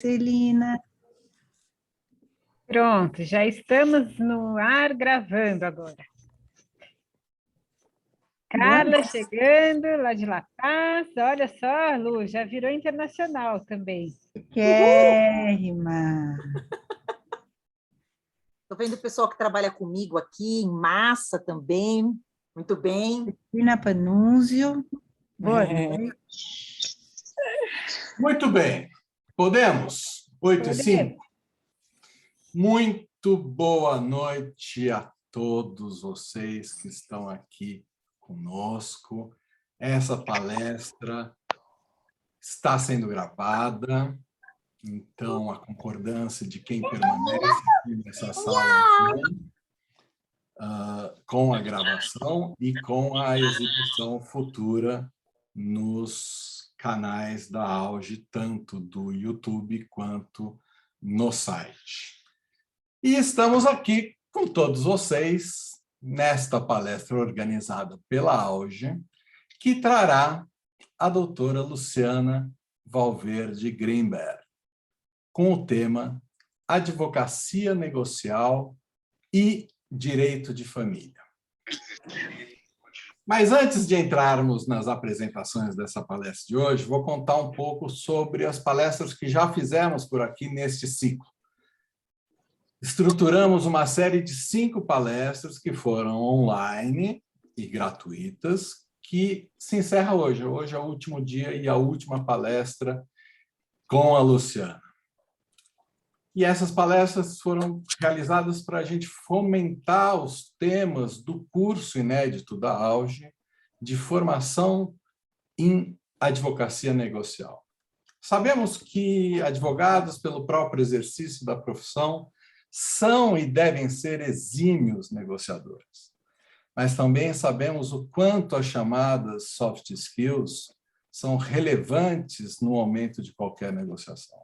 Celina. Pronto, já estamos no ar gravando agora. Carla chegando lá de La Paz. Olha só, Lu, já virou internacional também. Quérrima. Estou vendo o pessoal que trabalha comigo aqui, em massa também. Muito bem. Celina Panunzio. Boa noite. Muito bem. Podemos? 8h05. Muito boa noite a todos vocês que estão aqui conosco. Essa palestra está sendo gravada, então a concordância de quem permanece aqui nessa sala com a gravação e com a exibição futura nos canais da Auge, tanto do YouTube quanto no site. E estamos aqui com todos vocês nesta palestra organizada pela Auge, que trará a doutora Luciana Valverde Grimberg, com o tema Advocacia Negocial e Direito de Família. Mas antes de entrarmos nas apresentações dessa palestra de hoje, vou contar um pouco sobre as palestras que já fizemos por aqui neste ciclo. Estruturamos uma série de 5 palestras que foram online e gratuitas, que se encerra hoje. Hoje é o último dia e a última palestra com a Luciana. E essas palestras foram realizadas para a gente fomentar os temas do curso inédito da Auge de formação em advocacia negocial. Sabemos que advogados, pelo próprio exercício da profissão, são e devem ser exímios negociadores. Mas também sabemos o quanto as chamadas soft skills são relevantes no momento de qualquer negociação.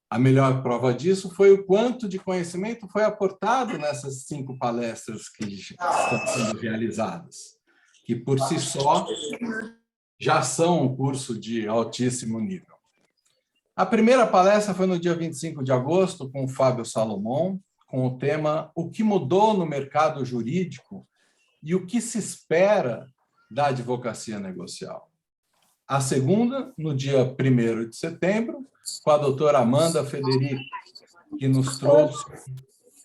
A melhor prova disso foi o quanto de conhecimento foi aportado nessas 5 palestras que estão sendo realizadas, que por si só já são um curso de altíssimo nível. A primeira palestra foi no dia 25 de agosto, com o Fábio Salomão, com o tema O que mudou no mercado jurídico e o que se espera da advocacia negocial. A segunda, no dia 1º de setembro, com a doutora Amanda Federico, que nos trouxe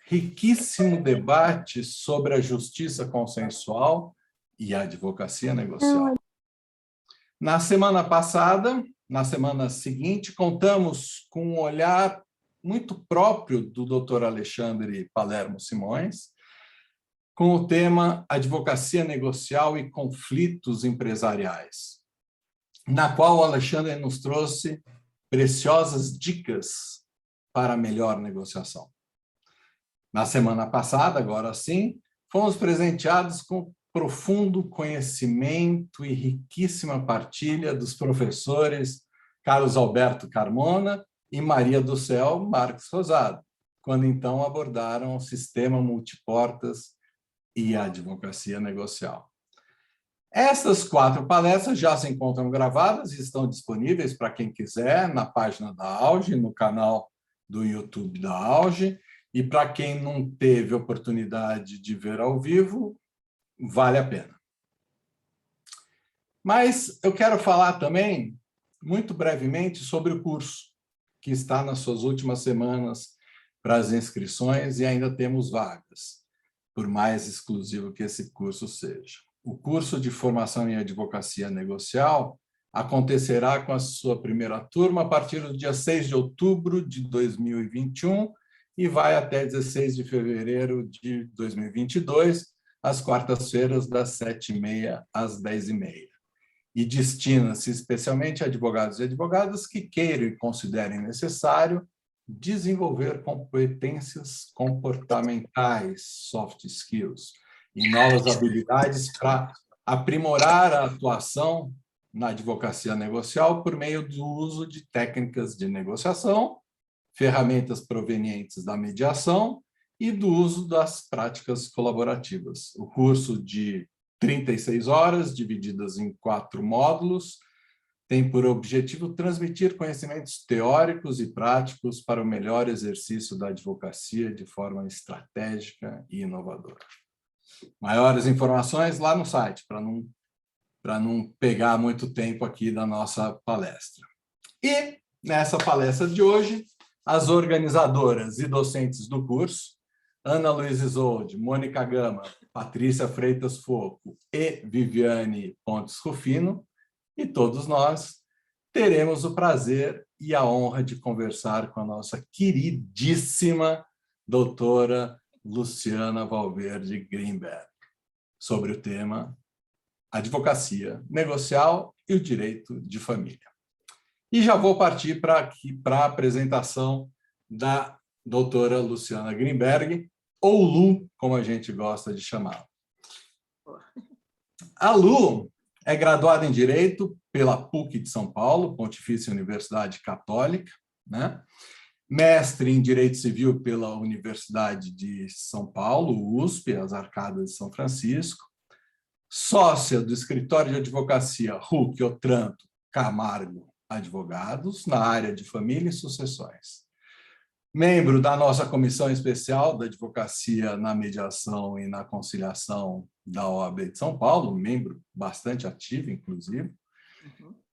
riquíssimo debate sobre a justiça consensual e a advocacia negocial. Na semana passada, na semana seguinte, contamos com um olhar muito próprio do Dr. Alexandre Palermo Simões, com o tema Advocacia Negocial e Conflitos Empresariais, na qual o Alexandre nos trouxe preciosas dicas para a melhor negociação. Na semana passada, agora sim, fomos presenteados com profundo conhecimento e riquíssima partilha dos professores Carlos Alberto Carmona e Maria do Céu Marques Rosado, quando então abordaram o sistema multiportas e a advocacia negocial. Essas 4 palestras já se encontram gravadas e estão disponíveis para quem quiser na página da Auge, no canal do YouTube da Auge, e para quem não teve oportunidade de ver ao vivo, vale a pena. Mas eu quero falar também, muito brevemente, sobre o curso, que está nas suas últimas semanas para as inscrições e ainda temos vagas, por mais exclusivo que esse curso seja. O curso de formação em advocacia negocial acontecerá com a sua primeira turma a partir do dia 6 de outubro de 2021 e vai até 16 de fevereiro de 2022, às quartas-feiras, das 7h30 às 10h30. E destina-se especialmente a advogados e advogadas que queiram e considerem necessário desenvolver competências comportamentais, soft skills, e novas habilidades para aprimorar a atuação na advocacia negocial por meio do uso de técnicas de negociação, ferramentas provenientes da mediação e do uso das práticas colaborativas. O curso de 36 horas, divididas em 4 módulos, tem por objetivo transmitir conhecimentos teóricos e práticos para o melhor exercício da advocacia de forma estratégica e inovadora. Maiores informações lá no site, para não pegar muito tempo aqui da nossa palestra. E, nessa palestra de hoje, as organizadoras e docentes do curso, Ana Luiz Isolde, Mônica Gama, Patrícia Freitas Foco e Viviane Pontes Rufino, e todos nós teremos o prazer e a honra de conversar com a nossa queridíssima doutora Luciana Valverde Grimberg sobre o tema Advocacia Negocial e o Direito de Família. E já vou partir para a apresentação da doutora Luciana Grimberg, ou Lu, como a gente gosta de chamá-la. A Lu é graduada em Direito pela PUC de São Paulo, Pontifícia Universidade Católica, né? Mestre em Direito Civil pela Universidade de São Paulo, USP, as Arcadas de São Francisco, sócia do escritório de advocacia Huck Otranto Camargo Advogados, na área de família e sucessões. Membro da nossa comissão especial da advocacia na mediação e na conciliação da OAB de São Paulo, membro bastante ativo, inclusive.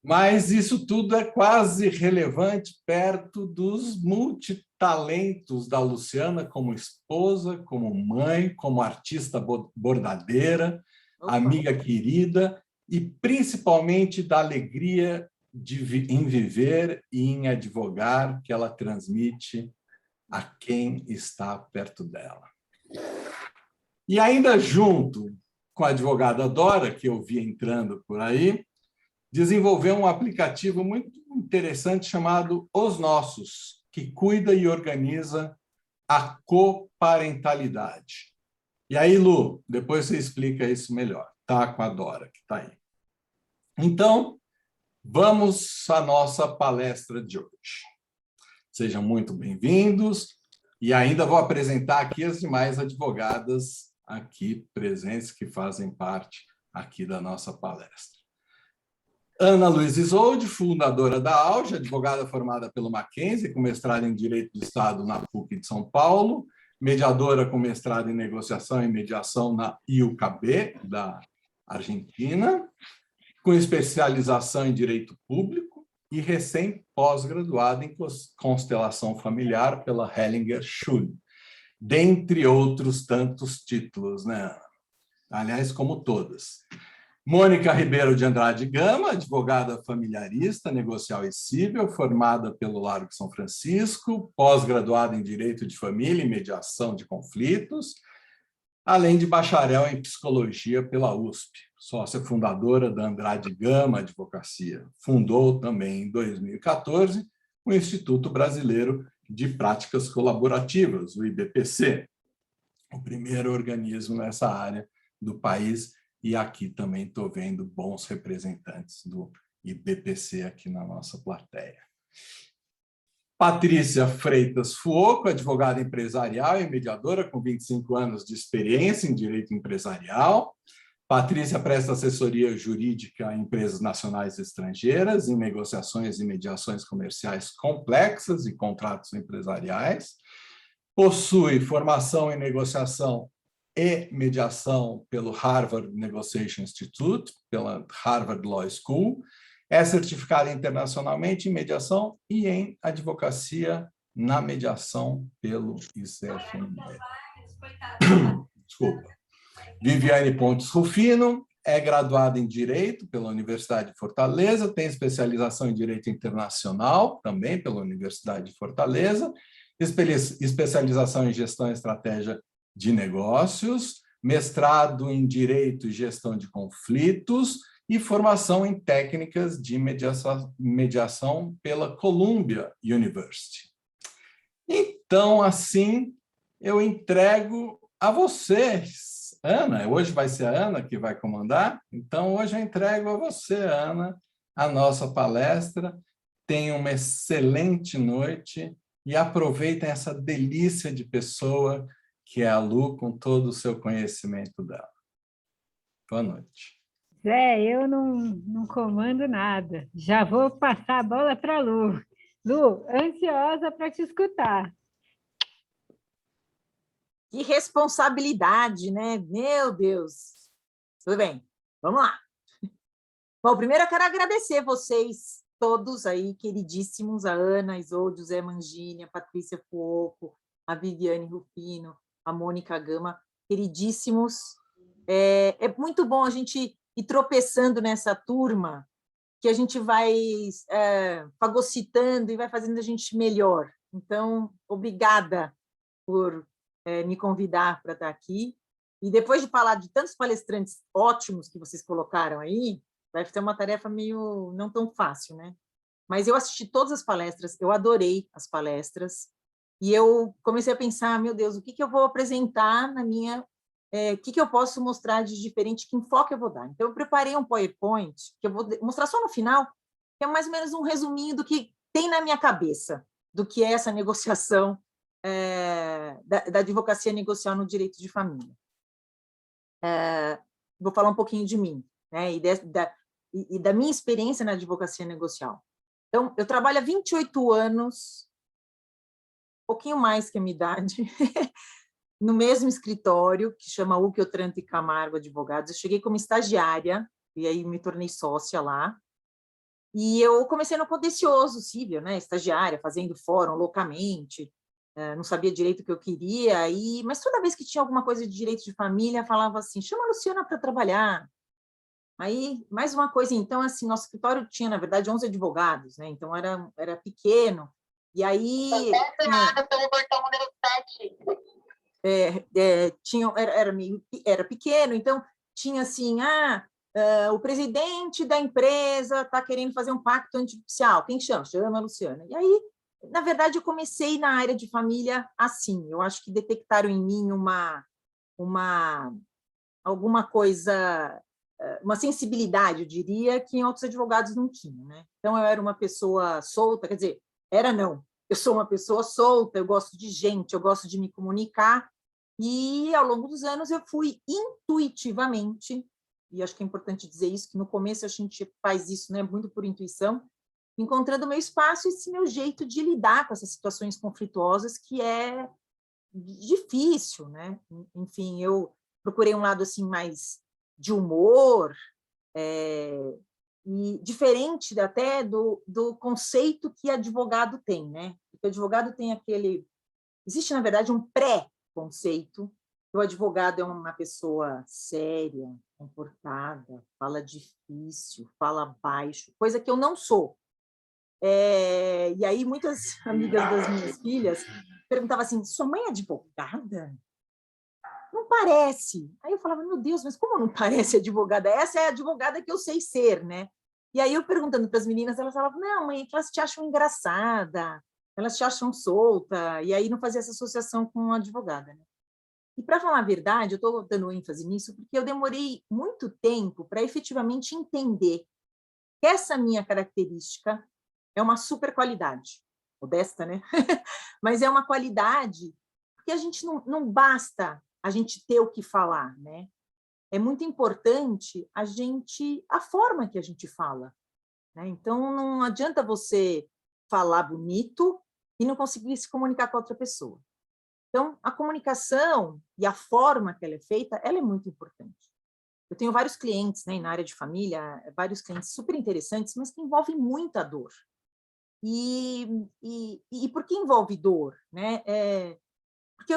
Mas isso tudo é quase relevante perto dos multitalentos da Luciana como esposa, como mãe, como artista bordadeira, amiga querida e principalmente da alegria em viver e em advogar que ela transmite a quem está perto dela. E ainda junto com a advogada Dora, que eu vi entrando por aí, desenvolveu um aplicativo muito interessante chamado Os Nossos, que cuida e organiza a coparentalidade. E aí, Lu, depois você explica isso melhor, tá? Com a Dora, que está aí. Então, vamos à nossa palestra de hoje. Sejam muito bem-vindos e ainda vou apresentar aqui as demais advogadas aqui presentes que fazem parte aqui da nossa palestra. Ana Luiz Isolde, fundadora da AUGE, advogada formada pelo Mackenzie, com mestrado em Direito do Estado na PUC de São Paulo, mediadora com mestrado em Negociação e Mediação na IUCB, da Argentina, com especialização em Direito Público e recém-pós-graduada em Constelação Familiar pela Hellinger Schule, dentre outros tantos títulos, né? Aliás, como todas. Mônica Ribeiro de Andrade Gama, advogada familiarista, negocial e civil, formada pelo Largo de São Francisco, pós-graduada em Direito de Família e Mediação de Conflitos, além de bacharel em Psicologia pela USP, sócia fundadora da Andrade Gama Advocacia. Fundou também, em 2014, o Instituto Brasileiro de Práticas Colaborativas, o IBPC, o primeiro organismo nessa área do país, e aqui também estou vendo bons representantes do IBPC aqui na nossa plateia. Patrícia Freitas Fuoco, advogada empresarial e mediadora com 25 anos de experiência em direito empresarial. Patrícia presta assessoria jurídica a empresas nacionais e estrangeiras em negociações e mediações comerciais complexas e contratos empresariais. Possui formação em negociação e mediação pelo Harvard Negotiation Institute, pela Harvard Law School. É certificada internacionalmente em mediação e em advocacia na mediação pelo ICFME. Desculpa. Viviane Pontes Rufino é graduada em Direito pela Universidade de Fortaleza, tem especialização em Direito Internacional, também pela Universidade de Fortaleza, especialização em Gestão e Estratégia de Negócios, mestrado em Direito e Gestão de Conflitos e formação em Técnicas de Mediação pela Columbia University. Então, assim, eu entrego a vocês. Ana, hoje vai ser a Ana que vai comandar, então hoje eu entrego a você, Ana, a nossa palestra. Tenham uma excelente noite e aproveitem essa delícia de pessoa que é a Lu, com todo o seu conhecimento dela. Boa noite. eu não comando nada. Já vou passar a bola para a Lu. Lu, ansiosa para te escutar. Que responsabilidade, né? Meu Deus. Tudo bem, vamos lá. Bom, primeiro eu quero agradecer vocês todos aí, queridíssimos, a Ana, a Isolde, o Zé Mangini, a Patrícia Fuoco, a Viviane Rufino, a Mônica Gama, queridíssimos. É muito bom a gente ir tropeçando nessa turma, que a gente vai fagocitando e vai fazendo a gente melhor. Então, obrigada por me convidar para estar aqui. E depois de falar de tantos palestrantes ótimos que vocês colocaram aí, vai ser uma tarefa meio não tão fácil, né? Mas eu assisti todas as palestras, eu adorei as palestras, e eu comecei a pensar, meu Deus, o que eu vou apresentar na minha... o que eu posso mostrar de diferente, que enfoque eu vou dar. Então, eu preparei um PowerPoint, que eu vou mostrar só no final, que é mais ou menos um resuminho do que tem na minha cabeça, do que é essa negociação da advocacia negocial no direito de família. Vou falar um pouquinho de mim, né, e da minha experiência na advocacia negocial. Então, eu trabalho há 28 anos, um pouquinho mais que a minha idade, no mesmo escritório, que chama Uque Otranto e Camargo Advogados. Eu cheguei como estagiária, e aí me tornei sócia lá. E eu comecei no contencioso civil, né, estagiária, fazendo fórum loucamente, não sabia direito o que eu queria, mas toda vez que tinha alguma coisa de direito de família, falava assim, chama a Luciana para trabalhar. Aí, mais uma coisa, então, assim, nosso escritório tinha, na verdade, 11 advogados, né? Então, era pequeno. E aí... pelo portão número 7. Era pequeno, então, tinha assim, o presidente da empresa está querendo fazer um pacto antijudicial. Quem chama? Chama a Luciana. E aí, na verdade, eu comecei na área de família assim. Eu acho que detectaram em mim alguma coisa... uma sensibilidade, eu diria, que em outros advogados não tinham, né? Então, eu era uma pessoa solta, quer dizer, eu sou uma pessoa solta, eu gosto de gente, eu gosto de me comunicar, e ao longo dos anos eu fui intuitivamente, e acho que é importante dizer isso, que no começo a gente faz isso, né, muito por intuição, encontrando o meu espaço e esse meu jeito de lidar com essas situações conflituosas, que é difícil, né? Enfim, eu procurei um lado assim mais de humor, e diferente até do conceito que advogado tem, né? Porque o advogado tem aquele... Existe, na verdade, um pré-conceito, que o advogado é uma pessoa séria, comportada, fala difícil, fala baixo, coisa que eu não sou. E aí, muitas amigas das minhas filhas perguntavam assim, sua mãe é advogada? Não parece. Aí eu falava, meu Deus, mas como não parece advogada? Essa é a advogada que eu sei ser, né? E aí eu perguntando para as meninas, elas falavam, não, mãe, elas te acham engraçada, elas te acham solta, e aí não fazia essa associação com a advogada, né? E para falar a verdade, eu estou dando ênfase nisso, porque eu demorei muito tempo para efetivamente entender que essa minha característica é uma super qualidade, modesta, né? Mas é uma qualidade, porque a gente não basta a gente ter o que falar, né? É muito importante a forma que a gente fala, né? Então, não adianta você falar bonito e não conseguir se comunicar com a outra pessoa. Então, a comunicação e a forma que ela é feita, ela é muito importante. Eu tenho vários clientes, né, na área de família, vários clientes super interessantes, mas que envolvem muita dor. E por que envolve dor, né? Porque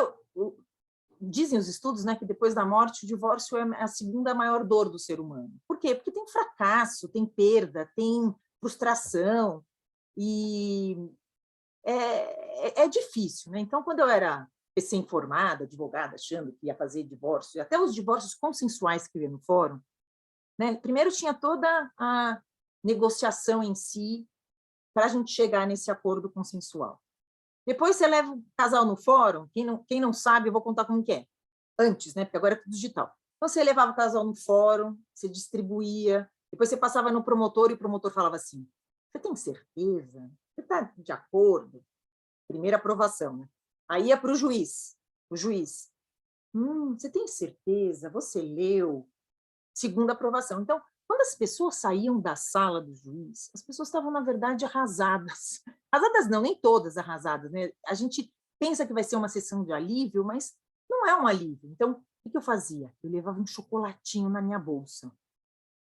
dizem os estudos, né, que depois da morte o divórcio é a segunda maior dor do ser humano. Por quê? Porque tem fracasso, tem perda, tem frustração, e é difícil, né? Então, quando eu era recém-formada, advogada, achando que ia fazer divórcio, até os divórcios consensuais que eu ia no fórum, né, primeiro tinha toda a negociação em si para a gente chegar nesse acordo consensual. Depois você leva o casal no fórum, quem não sabe, eu vou contar como que é. Antes, né? Porque agora é tudo digital. Então, você levava o casal no fórum, você distribuía, depois você passava no promotor e o promotor falava assim, você tem certeza? Você está de acordo? Primeira aprovação, né? Aí ia para o juiz. O juiz, você tem certeza? Você leu? Segunda aprovação. Então, quando as pessoas saíam da sala do juiz, as pessoas estavam, na verdade, arrasadas. Arrasadas não, nem todas arrasadas, né? A gente pensa que vai ser uma sessão de alívio, mas não é um alívio. Então, o que eu fazia? Eu levava um chocolatinho na minha bolsa.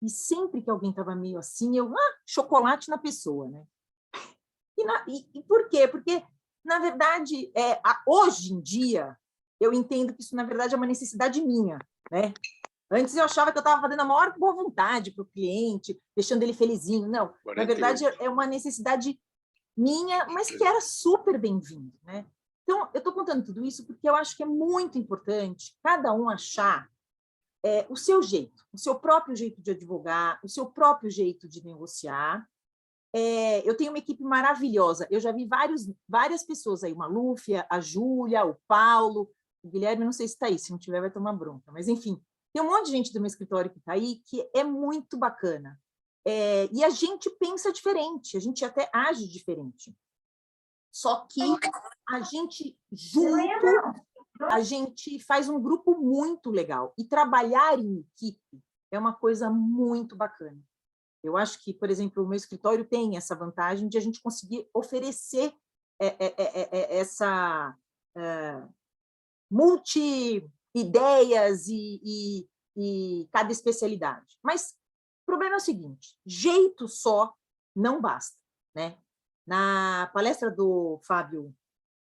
E sempre que alguém estava meio assim, chocolate na pessoa, né? E por quê? Porque, na verdade, hoje em dia, eu entendo que isso, na verdade, é uma necessidade minha, né? Antes eu achava que eu estava fazendo a maior boa vontade para o cliente, deixando ele felizinho. Não, na verdade, é uma necessidade minha, mas que era super bem-vindo, né? Então, eu estou contando tudo isso porque eu acho que é muito importante cada um achar o seu jeito, o seu próprio jeito de advogar, o seu próprio jeito de negociar. Eu tenho uma equipe maravilhosa. Eu já vi várias pessoas aí, uma Lúcia, a Júlia, o Paulo, o Guilherme, não sei se está aí, se não tiver vai tomar bronca, mas enfim, tem um monte de gente do meu escritório que está aí, que é muito bacana. E a gente pensa diferente, a gente até age diferente. Só que a gente, junto, a gente faz um grupo muito legal. E trabalhar em equipe é uma coisa muito bacana. Eu acho que, por exemplo, o meu escritório tem essa vantagem de a gente conseguir oferecer essa multi-ideias e cada especialidade. Mas o problema é o seguinte, jeito só não basta, né? Na palestra do Fábio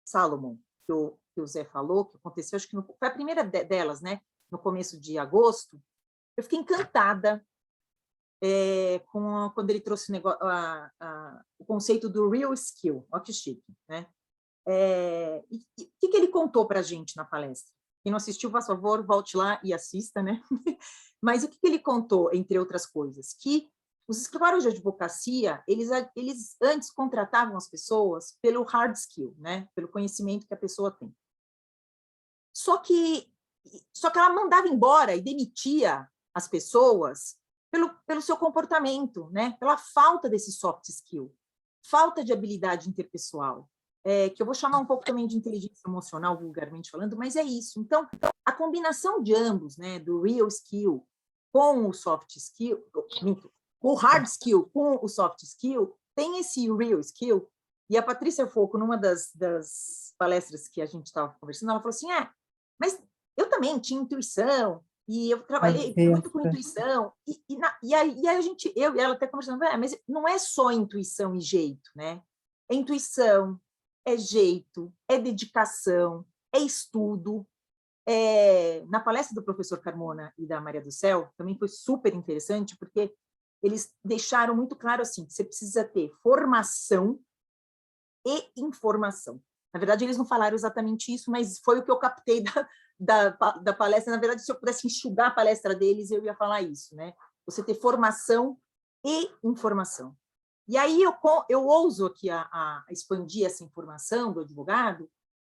Salomon, que o Zé falou, que aconteceu, acho que foi a primeira delas, né? No começo de agosto, eu fiquei encantada quando ele trouxe o conceito do real skill, olha que chique, né? E o que ele contou para a gente na palestra? Quem não assistiu, por favor, volte lá e assista, né? Mas o que ele contou, entre outras coisas? Que os escritórios de advocacia, eles antes contratavam as pessoas pelo hard skill, né? Pelo conhecimento que a pessoa tem. Só que ela mandava embora e demitia as pessoas pelo seu comportamento, né? Pela falta desse soft skill, falta de habilidade interpessoal, que eu vou chamar um pouco também de inteligência emocional, vulgarmente falando, mas é isso. Então, a combinação de ambos, né, do real skill com o soft skill, com o hard skill com o soft skill, tem esse real skill. E a Patrícia Foucault, numa das palestras que a gente estava conversando, ela falou assim, mas eu também tinha intuição, e eu trabalhei muito com intuição, e aí eu e ela até conversando, mas não é só intuição e jeito, né? É intuição, é jeito, é dedicação, é estudo. Na palestra do professor Carmona e da Maria do Céu, também foi super interessante, porque eles deixaram muito claro assim, que você precisa ter formação e informação. Na verdade, eles não falaram exatamente isso, mas foi o que eu captei da palestra. Na verdade, se eu pudesse enxugar a palestra deles, eu ia falar isso, né? Você ter formação e informação. E aí eu ouso aqui a expandir essa informação do advogado,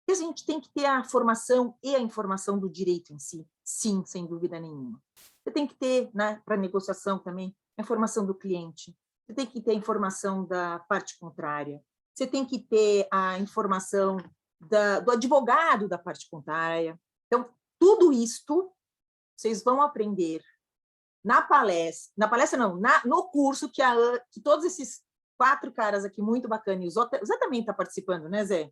que a gente tem que ter a formação e a informação do direito em si, sim, sem dúvida nenhuma. Você tem que ter, né, para negociação também, a informação do cliente, você tem que ter a informação da parte contrária, você tem que ter a informação do advogado da parte contrária. Então, tudo isto vocês vão aprender na palestra não, no curso que todos esses 4 caras aqui muito bacanas, e o Zé também está participando, né, Zé?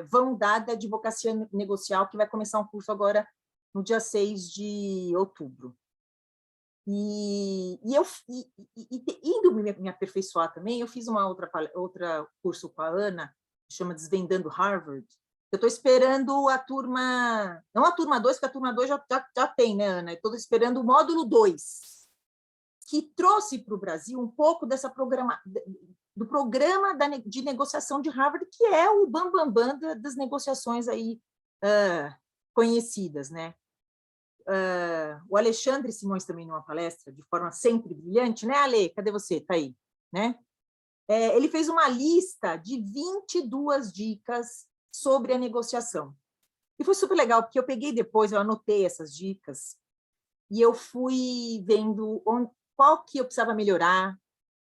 Vão dar da advocacia negocial, que vai começar um curso agora no dia 6 de outubro. Indo me aperfeiçoar também, eu fiz uma outra curso com a Ana, que chama Desvendando Harvard. Eu estou esperando a turma, não a turma 2, porque a turma 2 já tem, né, Ana? Estou esperando o módulo 2, que trouxe para o Brasil um pouco do programa de negociação de Harvard, que é o bambambam das negociações aí, conhecidas, né? O Alexandre Simões também, numa palestra, de forma sempre brilhante, né, Ale? Cadê você? Está aí, né? Ele fez uma lista de 22 dicas sobre a negociação. E foi super legal, porque eu peguei depois, eu anotei essas dicas, e eu fui vendo qual que eu precisava melhorar,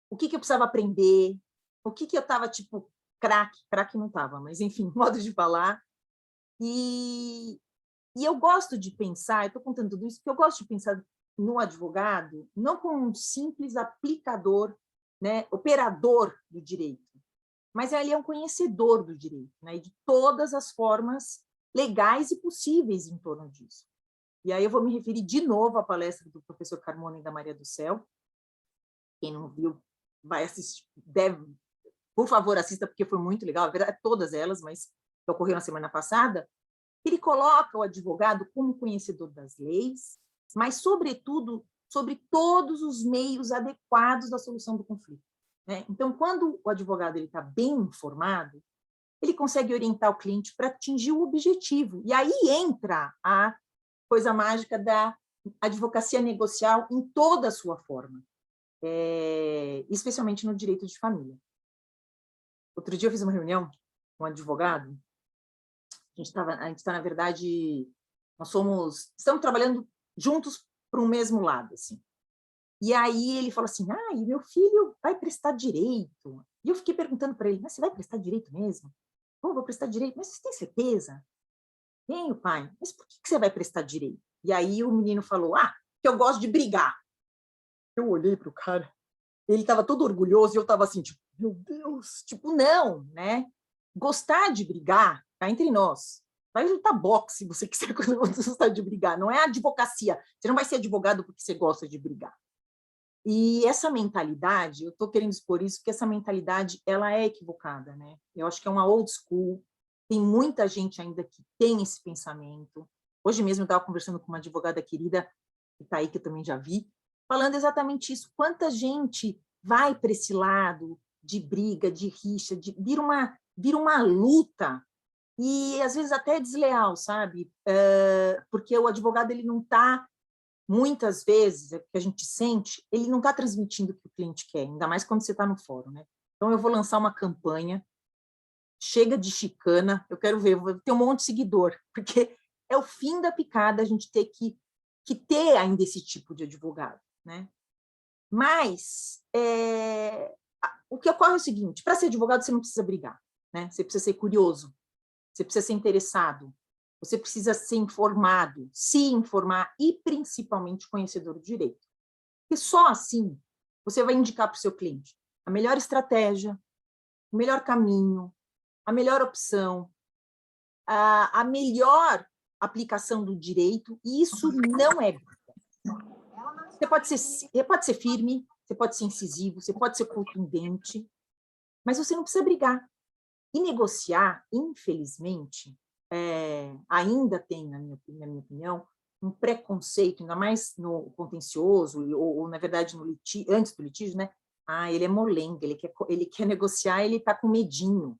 o que eu precisava aprender, o que eu estava, tipo, craque não estava, mas, enfim, modo de falar. E eu gosto de pensar, eu estou contando tudo isso, porque eu gosto de pensar no advogado não como um simples aplicador, né, operador do direito, mas ele é um conhecedor do direito, né, e de todas as formas legais e possíveis em torno disso. E aí eu vou me referir de novo à palestra do professor Carmona e da Maria do Céu. Quem não viu, vai assistir, deve, por favor, assista, porque foi muito legal, na verdade, todas elas, mas que ocorreu na semana passada. Ele coloca o advogado como conhecedor das leis, mas, sobretudo, sobre todos os meios adequados da solução do conflito, né? Então, quando o advogado está bem informado, ele consegue orientar o cliente para atingir o objetivo. E aí entra a coisa mágica da advocacia negocial em toda a sua forma, especialmente no direito de família. Outro dia eu fiz uma reunião com um advogado. A gente está, na verdade, estamos trabalhando juntos para o mesmo lado, assim. E aí ele falou assim, e meu filho vai prestar direito. E eu fiquei perguntando para ele, mas você vai prestar direito mesmo? Vou prestar direito, mas você tem certeza? Tenho, pai. Mas por que você vai prestar direito? E aí o menino falou, que eu gosto de brigar. Eu olhei para o cara, ele estava todo orgulhoso e eu estava assim, tipo, meu Deus, tipo, não, né? Gostar de brigar, cá entre nós. Vai lutar boxe se você quiser, quando você gostar de brigar. Não é advocacia. Você não vai ser advogado porque você gosta de brigar. E essa mentalidade, eu estou querendo expor isso, porque essa mentalidade ela é equivocada, né? Eu acho que é uma old school. Tem muita gente ainda que tem esse pensamento. Hoje mesmo eu estava conversando com uma advogada querida, que está aí, que eu também já vi, falando exatamente isso. Quanta gente vai para esse lado de briga, de rixa, vira uma luta, e às vezes até desleal, sabe? Porque o advogado ele não está, muitas vezes, é o que a gente sente, ele não está transmitindo o que o cliente quer, ainda mais quando você está no fórum, né? Então eu vou lançar uma campanha, chega de chicana, eu quero ver, vou ter um monte de seguidor, porque é o fim da picada a gente ter que ter ainda esse tipo de advogado, né? Mas o que ocorre é o seguinte, para ser advogado você não precisa brigar, né? Você precisa ser curioso, você precisa ser interessado, você precisa ser informado, se informar e, principalmente, conhecedor do direito. Porque só assim você vai indicar para o seu cliente a melhor estratégia, o melhor caminho, a melhor opção, a melhor aplicação do direito, e isso não é briga. Você pode ser firme, você pode ser incisivo, você pode ser contundente, mas você não precisa brigar. E negociar, infelizmente, ainda tem, na minha opinião, um preconceito, ainda mais no contencioso, ou na verdade, antes do litígio, né? Ele é molenga, ele quer negociar, ele está com medinho,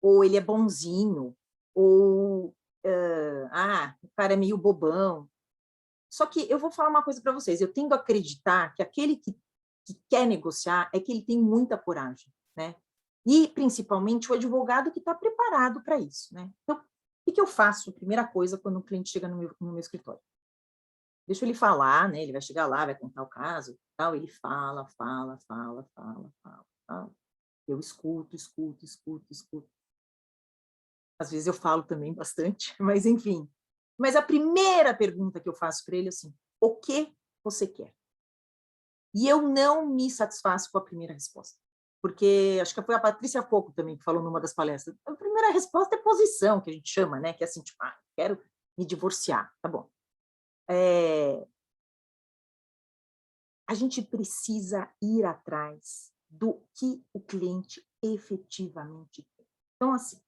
ou ele é bonzinho, ou o cara é meio bobão. Só que eu vou falar uma coisa para vocês, eu tendo a acreditar que aquele que quer negociar é que ele tem muita coragem, né? E, principalmente, o advogado que está preparado para isso, né? Então, o que eu faço? Primeira coisa, quando o cliente chega no meu escritório. Deixa ele falar, né? Ele vai chegar lá, vai contar o caso, tal, ele fala. Eu escuto. Às vezes eu falo também bastante, mas enfim. Mas a primeira pergunta que eu faço para ele é assim, o que você quer? E eu não me satisfaço com a primeira resposta. Porque acho que foi a Patrícia Foucault também que falou numa das palestras. A primeira resposta é posição, que a gente chama, né? Que é assim, tipo, quero me divorciar, tá bom. A gente precisa ir atrás do que o cliente efetivamente quer. Então, assim,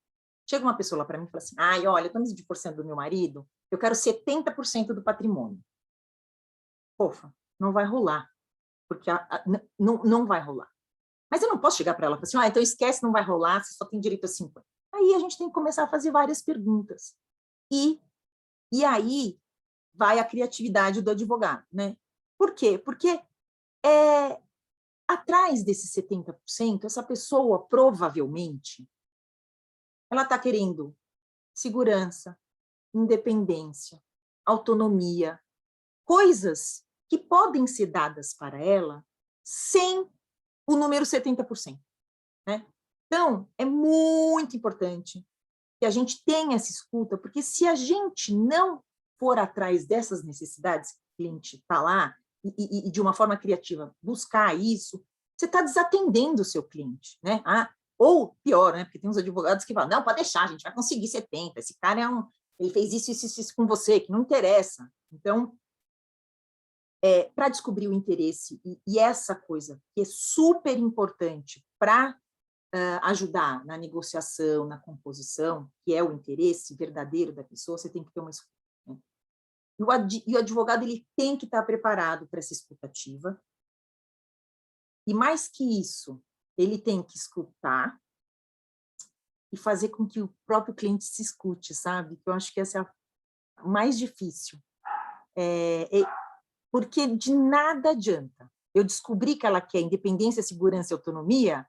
chega uma pessoa lá para mim e fala assim, olha, eu estou me divorciando do meu marido, eu quero 70% do patrimônio. Poxa, não vai rolar, porque não vai rolar. Mas eu não posso chegar para ela e falar assim, então esquece, não vai rolar, você só tem direito a 50. Aí a gente tem que começar a fazer várias perguntas. E aí vai a criatividade do advogado, né? Por quê? Porque atrás desses 70%, essa pessoa provavelmente ela está querendo segurança, independência, autonomia, coisas que podem ser dadas para ela sem o número 70%. Né? Então, é muito importante que a gente tenha essa escuta, porque se a gente não for atrás dessas necessidades, que o cliente está lá, e de uma forma criativa buscar isso, você está desatendendo o seu cliente, né? Ou pior, né? Porque tem uns advogados que falam, não, pode deixar, a gente vai conseguir 70, esse cara ele fez isso com você, que não interessa. Então, para descobrir o interesse e essa coisa que é super importante para ajudar na negociação, na composição, que é o interesse verdadeiro da pessoa, você tem que ter uma escuta. Né? E o advogado ele tem que estar preparado para essa escutativa. E mais que isso, ele tem que escutar e fazer com que o próprio cliente se escute, sabe? Eu acho que essa é a mais difícil. Porque de nada adianta eu descobrir que ela quer independência, segurança e autonomia,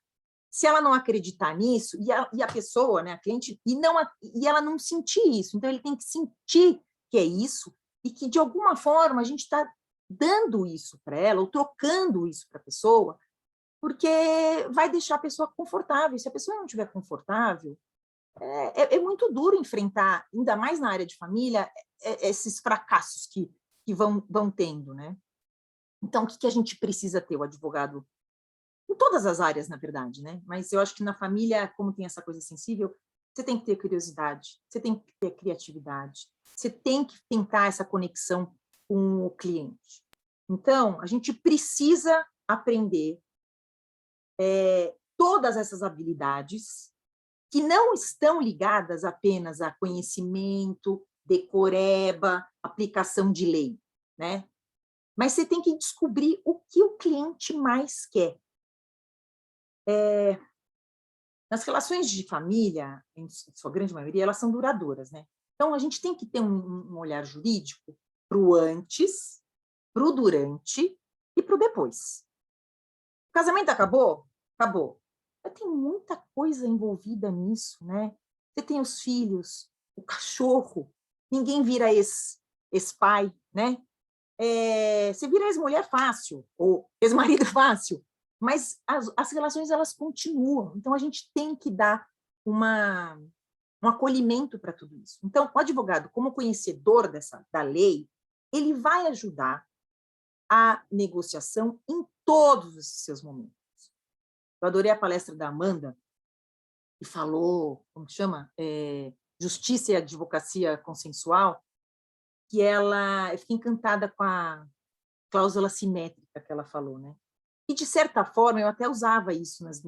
se ela não acreditar nisso, e a pessoa, né, a cliente, e ela não sentir isso. Então, ele tem que sentir que é isso, e que, de alguma forma, a gente está dando isso para ela, ou trocando isso para a pessoa, porque vai deixar a pessoa confortável. E se a pessoa não estiver confortável, é muito duro enfrentar, ainda mais na área de família, esses fracassos que vão tendo, né? Então, o que a gente precisa ter? O advogado, em todas as áreas, na verdade, né? Mas eu acho que na família, como tem essa coisa sensível, você tem que ter curiosidade, você tem que ter criatividade, você tem que tentar essa conexão com o cliente. Então, a gente precisa aprender todas essas habilidades que não estão ligadas apenas a conhecimento, decoreba, aplicação de lei, né? Mas você tem que descobrir o que o cliente mais quer. Nas relações de família, em sua grande maioria, elas são duradouras, né? Então, a gente tem que ter um olhar jurídico para o antes, para o durante e para o depois. O casamento acabou? Acabou. Mas tem muita coisa envolvida nisso, né? Você tem os filhos, o cachorro, ninguém vira ex-pai, né? Você vira ex-mulher fácil, ou ex-marido fácil, mas as relações, elas continuam. Então, a gente tem que dar um acolhimento para tudo isso. Então, o advogado, como conhecedor da lei, ele vai ajudar a negociação em todos os seus momentos. Eu adorei a palestra da Amanda, que falou, como chama? Justiça e Advocacia Consensual, que eu fiquei encantada com a cláusula simétrica que ela falou, né? E, de certa forma, eu até usava isso nos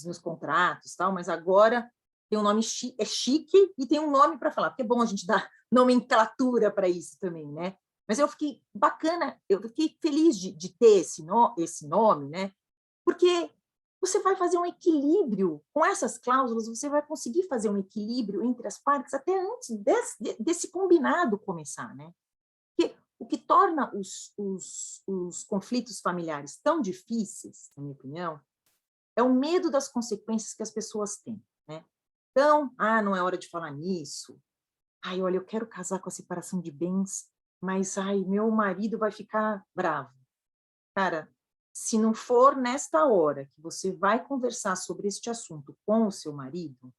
meus contratos, tal, mas agora tem um nome chique e tem um nome para falar, porque é bom a gente dar nomenclatura para isso também, né? Mas eu fiquei feliz de ter esse nome, né? Porque você vai fazer um equilíbrio com essas cláusulas, você vai conseguir fazer um equilíbrio entre as partes até antes desse combinado começar, né? Porque o que torna os conflitos familiares tão difíceis, na minha opinião, é o medo das consequências que as pessoas têm, né? Então, não é hora de falar nisso. Olha, eu quero casar com a separação de bens, mas, meu marido vai ficar bravo. Cara, se não for nesta hora que você vai conversar sobre este assunto com o seu marido,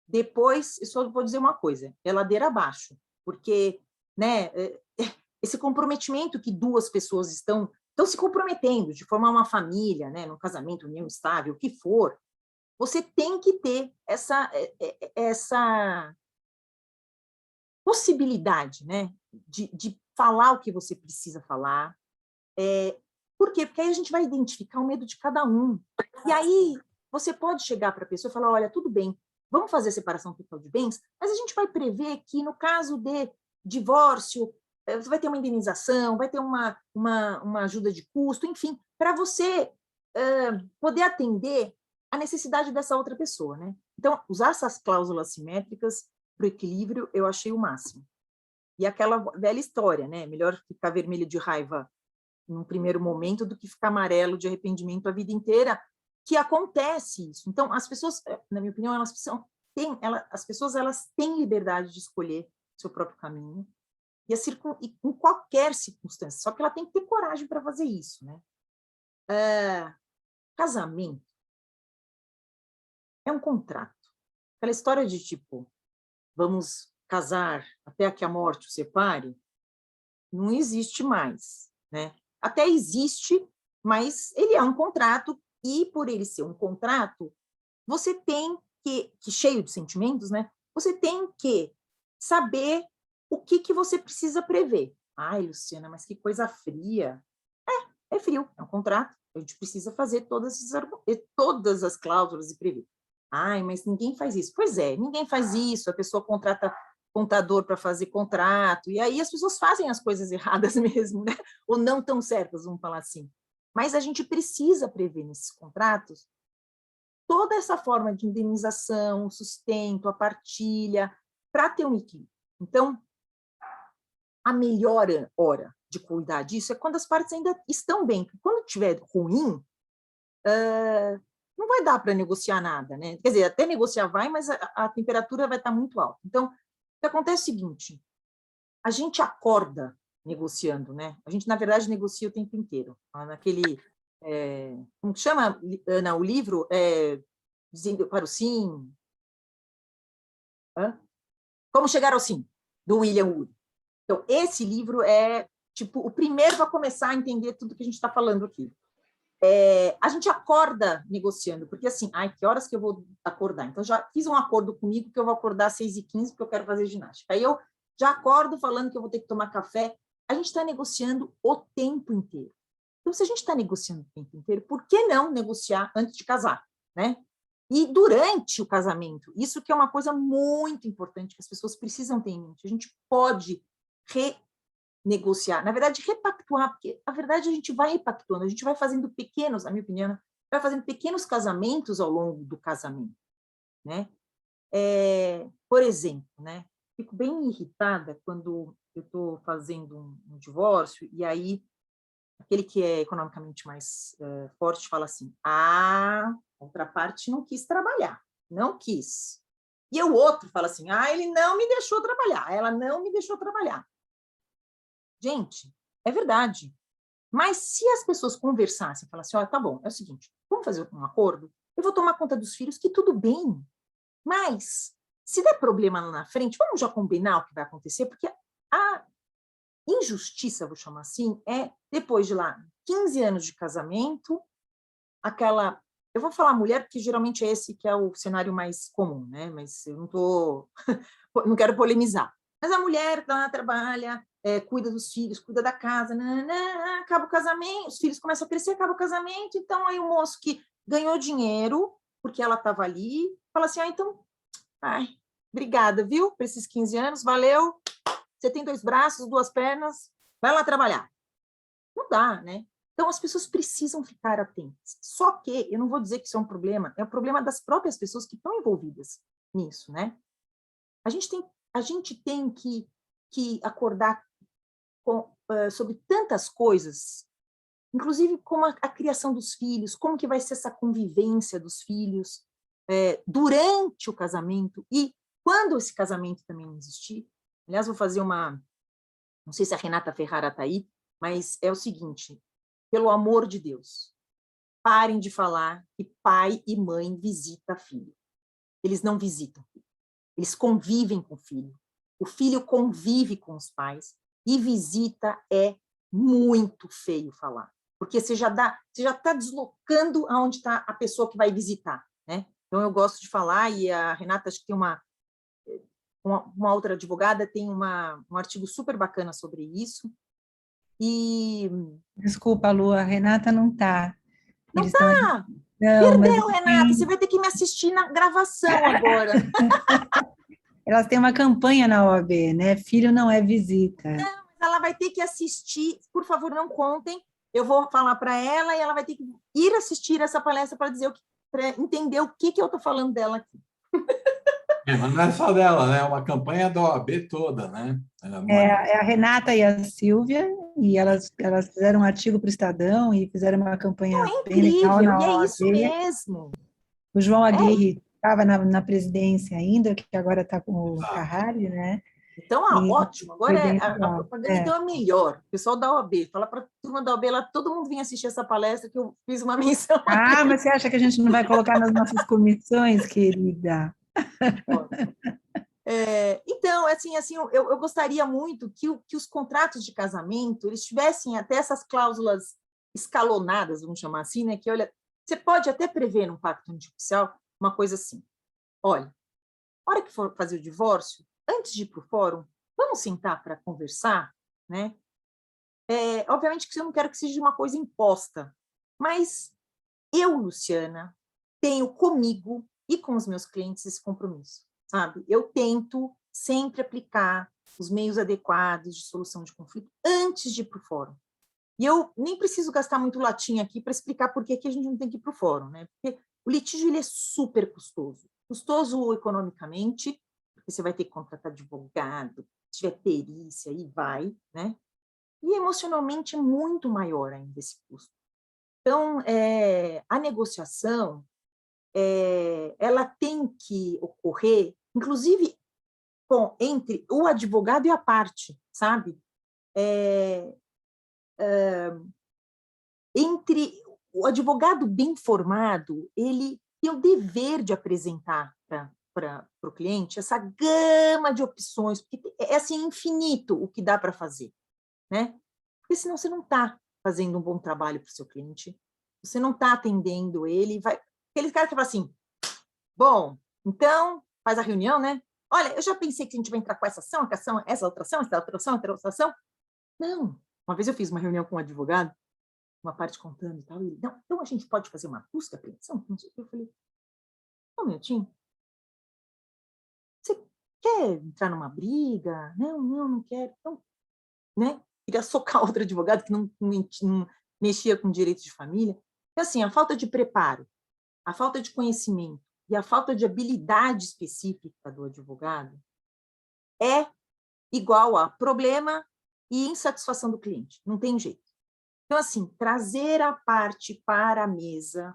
depois, eu só vou dizer uma coisa, é ladeira abaixo, porque, né, esse comprometimento que duas pessoas estão se comprometendo de formar uma família, né, num casamento, união estável, o que for, você tem que ter essa possibilidade, né, de falar o que você precisa falar. Por quê? Porque aí a gente vai identificar o medo de cada um. E aí você pode chegar para a pessoa e falar, olha, tudo bem, vamos fazer a separação total de bens, mas a gente vai prever que no caso de divórcio, você vai ter uma indenização, vai ter uma ajuda de custo, enfim, para você poder atender a necessidade dessa outra pessoa, né? Então, usar essas cláusulas simétricas para o equilíbrio, eu achei o máximo. E aquela velha história, né? Melhor ficar vermelho de raiva num primeiro momento do que ficar amarelo de arrependimento a vida inteira, que acontece isso. Então, as pessoas, na minha opinião, as pessoas têm liberdade de escolher seu próprio caminho e em qualquer circunstância, só que ela tem que ter coragem para fazer isso, né? Casamento é um contrato. Aquela história de tipo, vamos casar até que a morte o separe, não existe mais, né? até existe, mas ele é um contrato, e por ele ser um contrato, você tem que cheio de sentimentos, né? Você tem que saber o que você precisa prever. Ai, Luciana, mas que coisa fria. É frio, é um contrato, a gente precisa fazer todas as cláusulas e prever. Ai, mas ninguém faz isso. Pois é, ninguém faz isso, a pessoa contrata contador para fazer contrato, e aí as pessoas fazem as coisas erradas mesmo, né? Ou não tão certas, vamos falar assim. Mas a gente precisa prever nesses contratos toda essa forma de indenização, o sustento, a partilha, para ter um equilíbrio. Então, a melhor hora de cuidar disso é quando as partes ainda estão bem. Quando estiver ruim, não vai dar para negociar nada, né? Quer dizer, até negociar vai, mas a temperatura vai estar muito alta. Então, o que acontece é o seguinte, a gente acorda negociando, né? A gente, na verdade, negocia o tempo inteiro. Naquele, como que chama, Ana, o livro? Dizendo para o sim. Como chegar ao sim, do William Ury. Então, esse livro é, tipo, o primeiro para começar a entender tudo que a gente está falando aqui. A gente acorda negociando, porque assim, que horas que eu vou acordar? Então, já fiz um acordo comigo que eu vou acordar às 6h15, porque eu quero fazer ginástica. Aí eu já acordo falando que eu vou ter que tomar café. A gente está negociando o tempo inteiro. Então, se a gente está negociando o tempo inteiro, por que não negociar antes de casar, né? E durante o casamento, isso que é uma coisa muito importante que as pessoas precisam ter em mente. A gente pode renegociar, na verdade, repactuar, porque, na verdade, a gente vai repactuando, a gente vai fazendo pequenos, na minha opinião, vai fazendo pequenos casamentos ao longo do casamento, né? Por exemplo, né? Fico bem irritada quando eu estou fazendo um divórcio, e aí aquele que é economicamente mais forte fala assim, a outra parte não quis trabalhar, não quis. E o outro fala assim, ele não me deixou trabalhar, ela não me deixou trabalhar. Gente, é verdade. Mas se as pessoas conversassem, falassem, tá bom, é o seguinte, vamos fazer um acordo, eu vou tomar conta dos filhos, que tudo bem, mas se der problema lá na frente, vamos já combinar o que vai acontecer, porque a injustiça, vou chamar assim, depois de lá 15 anos de casamento, eu vou falar mulher, porque geralmente é esse que é o cenário mais comum, né? Mas eu não quero polemizar. Mas a mulher trabalha, cuida dos filhos, cuida da casa, acaba o casamento, os filhos começam a crescer, acaba o casamento, então aí o moço que ganhou dinheiro, porque ela estava ali, fala assim, então, obrigada, viu, por esses 15 anos, valeu, você tem 2 braços, 2 pernas, vai lá trabalhar. Não dá, né? Então, as pessoas precisam ficar atentas. Só que, eu não vou dizer que isso é um problema, é o problema das próprias pessoas que estão envolvidas nisso, né? A gente tem que acordar sobre tantas coisas, inclusive como a criação dos filhos, como que vai ser essa convivência dos filhos durante o casamento e quando esse casamento também existir. Aliás, vou fazer não sei se a Renata Ferrara está aí, mas é o seguinte, pelo amor de Deus, parem de falar que pai e mãe visitam filho. Eles não visitam filho. Eles convivem com o filho convive com os pais, e visita é muito feio falar, porque você já está deslocando aonde está a pessoa que vai visitar, né? Então, eu gosto de falar, e a Renata, acho que tem uma outra advogada, tem um artigo super bacana sobre isso, e... Desculpa, Lu, a Renata não está. Não está? Perdeu, Renata, você vai ter que me assistir na gravação agora. Elas têm uma campanha na OAB, né? Filho não é visita. Não, mas ela vai ter que assistir, por favor, não contem, eu vou falar para ela e ela vai ter que ir assistir essa palestra para entender o que eu estou falando dela aqui. Mas não é só dela, né? É uma campanha da OAB toda, né? É a Renata e a Silvia, e elas fizeram um artigo para o Estadão e fizeram uma campanha bem legal na OAB. E é isso mesmo. O João Aguirre estava na presidência ainda, que agora está com o Carrari, né? Então, ótimo. Agora a propaganda então é melhor. O pessoal da OAB, fala para a turma da OAB, lá, todo mundo vem assistir essa palestra que eu fiz uma menção. Mas você acha que a gente não vai colocar nas nossas comissões, querida? Então, assim, eu gostaria muito que os contratos de casamento eles tivessem até essas cláusulas escalonadas, vamos chamar assim, né? Que, olha, você pode até prever no pacto nupcial uma coisa assim. Olha, na hora que for fazer o divórcio, antes de ir para o fórum, vamos sentar para conversar, né? Obviamente que eu não quero que seja uma coisa imposta, mas eu, Luciana, tenho comigo e com os meus clientes esse compromisso, sabe? Eu tento sempre aplicar os meios adequados de solução de conflito antes de ir para o fórum. E eu nem preciso gastar muito latim aqui para explicar por que a gente não tem que ir para o fórum, né? Porque o litígio ele é super custoso. Custoso economicamente, porque você vai ter que contratar advogado, se tiver perícia, aí vai, né? E emocionalmente é muito maior ainda esse custo. Então, a negociação, ela tem que ocorrer, inclusive, entre o advogado e a parte, sabe? Entre o advogado bem formado, ele tem o dever de apresentar para o cliente essa gama de opções, porque é assim infinito o que dá para fazer, né? Porque senão você não está fazendo um bom trabalho para o seu cliente, você não está atendendo ele, vai... Aquele cara que fala assim, bom, então faz a reunião, né? Olha, eu já pensei que a gente vai entrar com essa ação, essa outra ação, essa outra ação, essa outra ação. Não. Uma vez eu fiz uma reunião com um advogado, uma parte contando e tal, e ele, não, então a gente pode fazer uma busca, apreensão? Eu falei, um minutinho. Você quer entrar numa briga? Não quero. Então, né? Queria socar outro advogado que não mexia com direito de família. Então, assim, a falta de preparo, a falta de conhecimento e a falta de habilidade específica do advogado é igual a problema e insatisfação do cliente. Não tem jeito. Então, assim, trazer a parte para a mesa,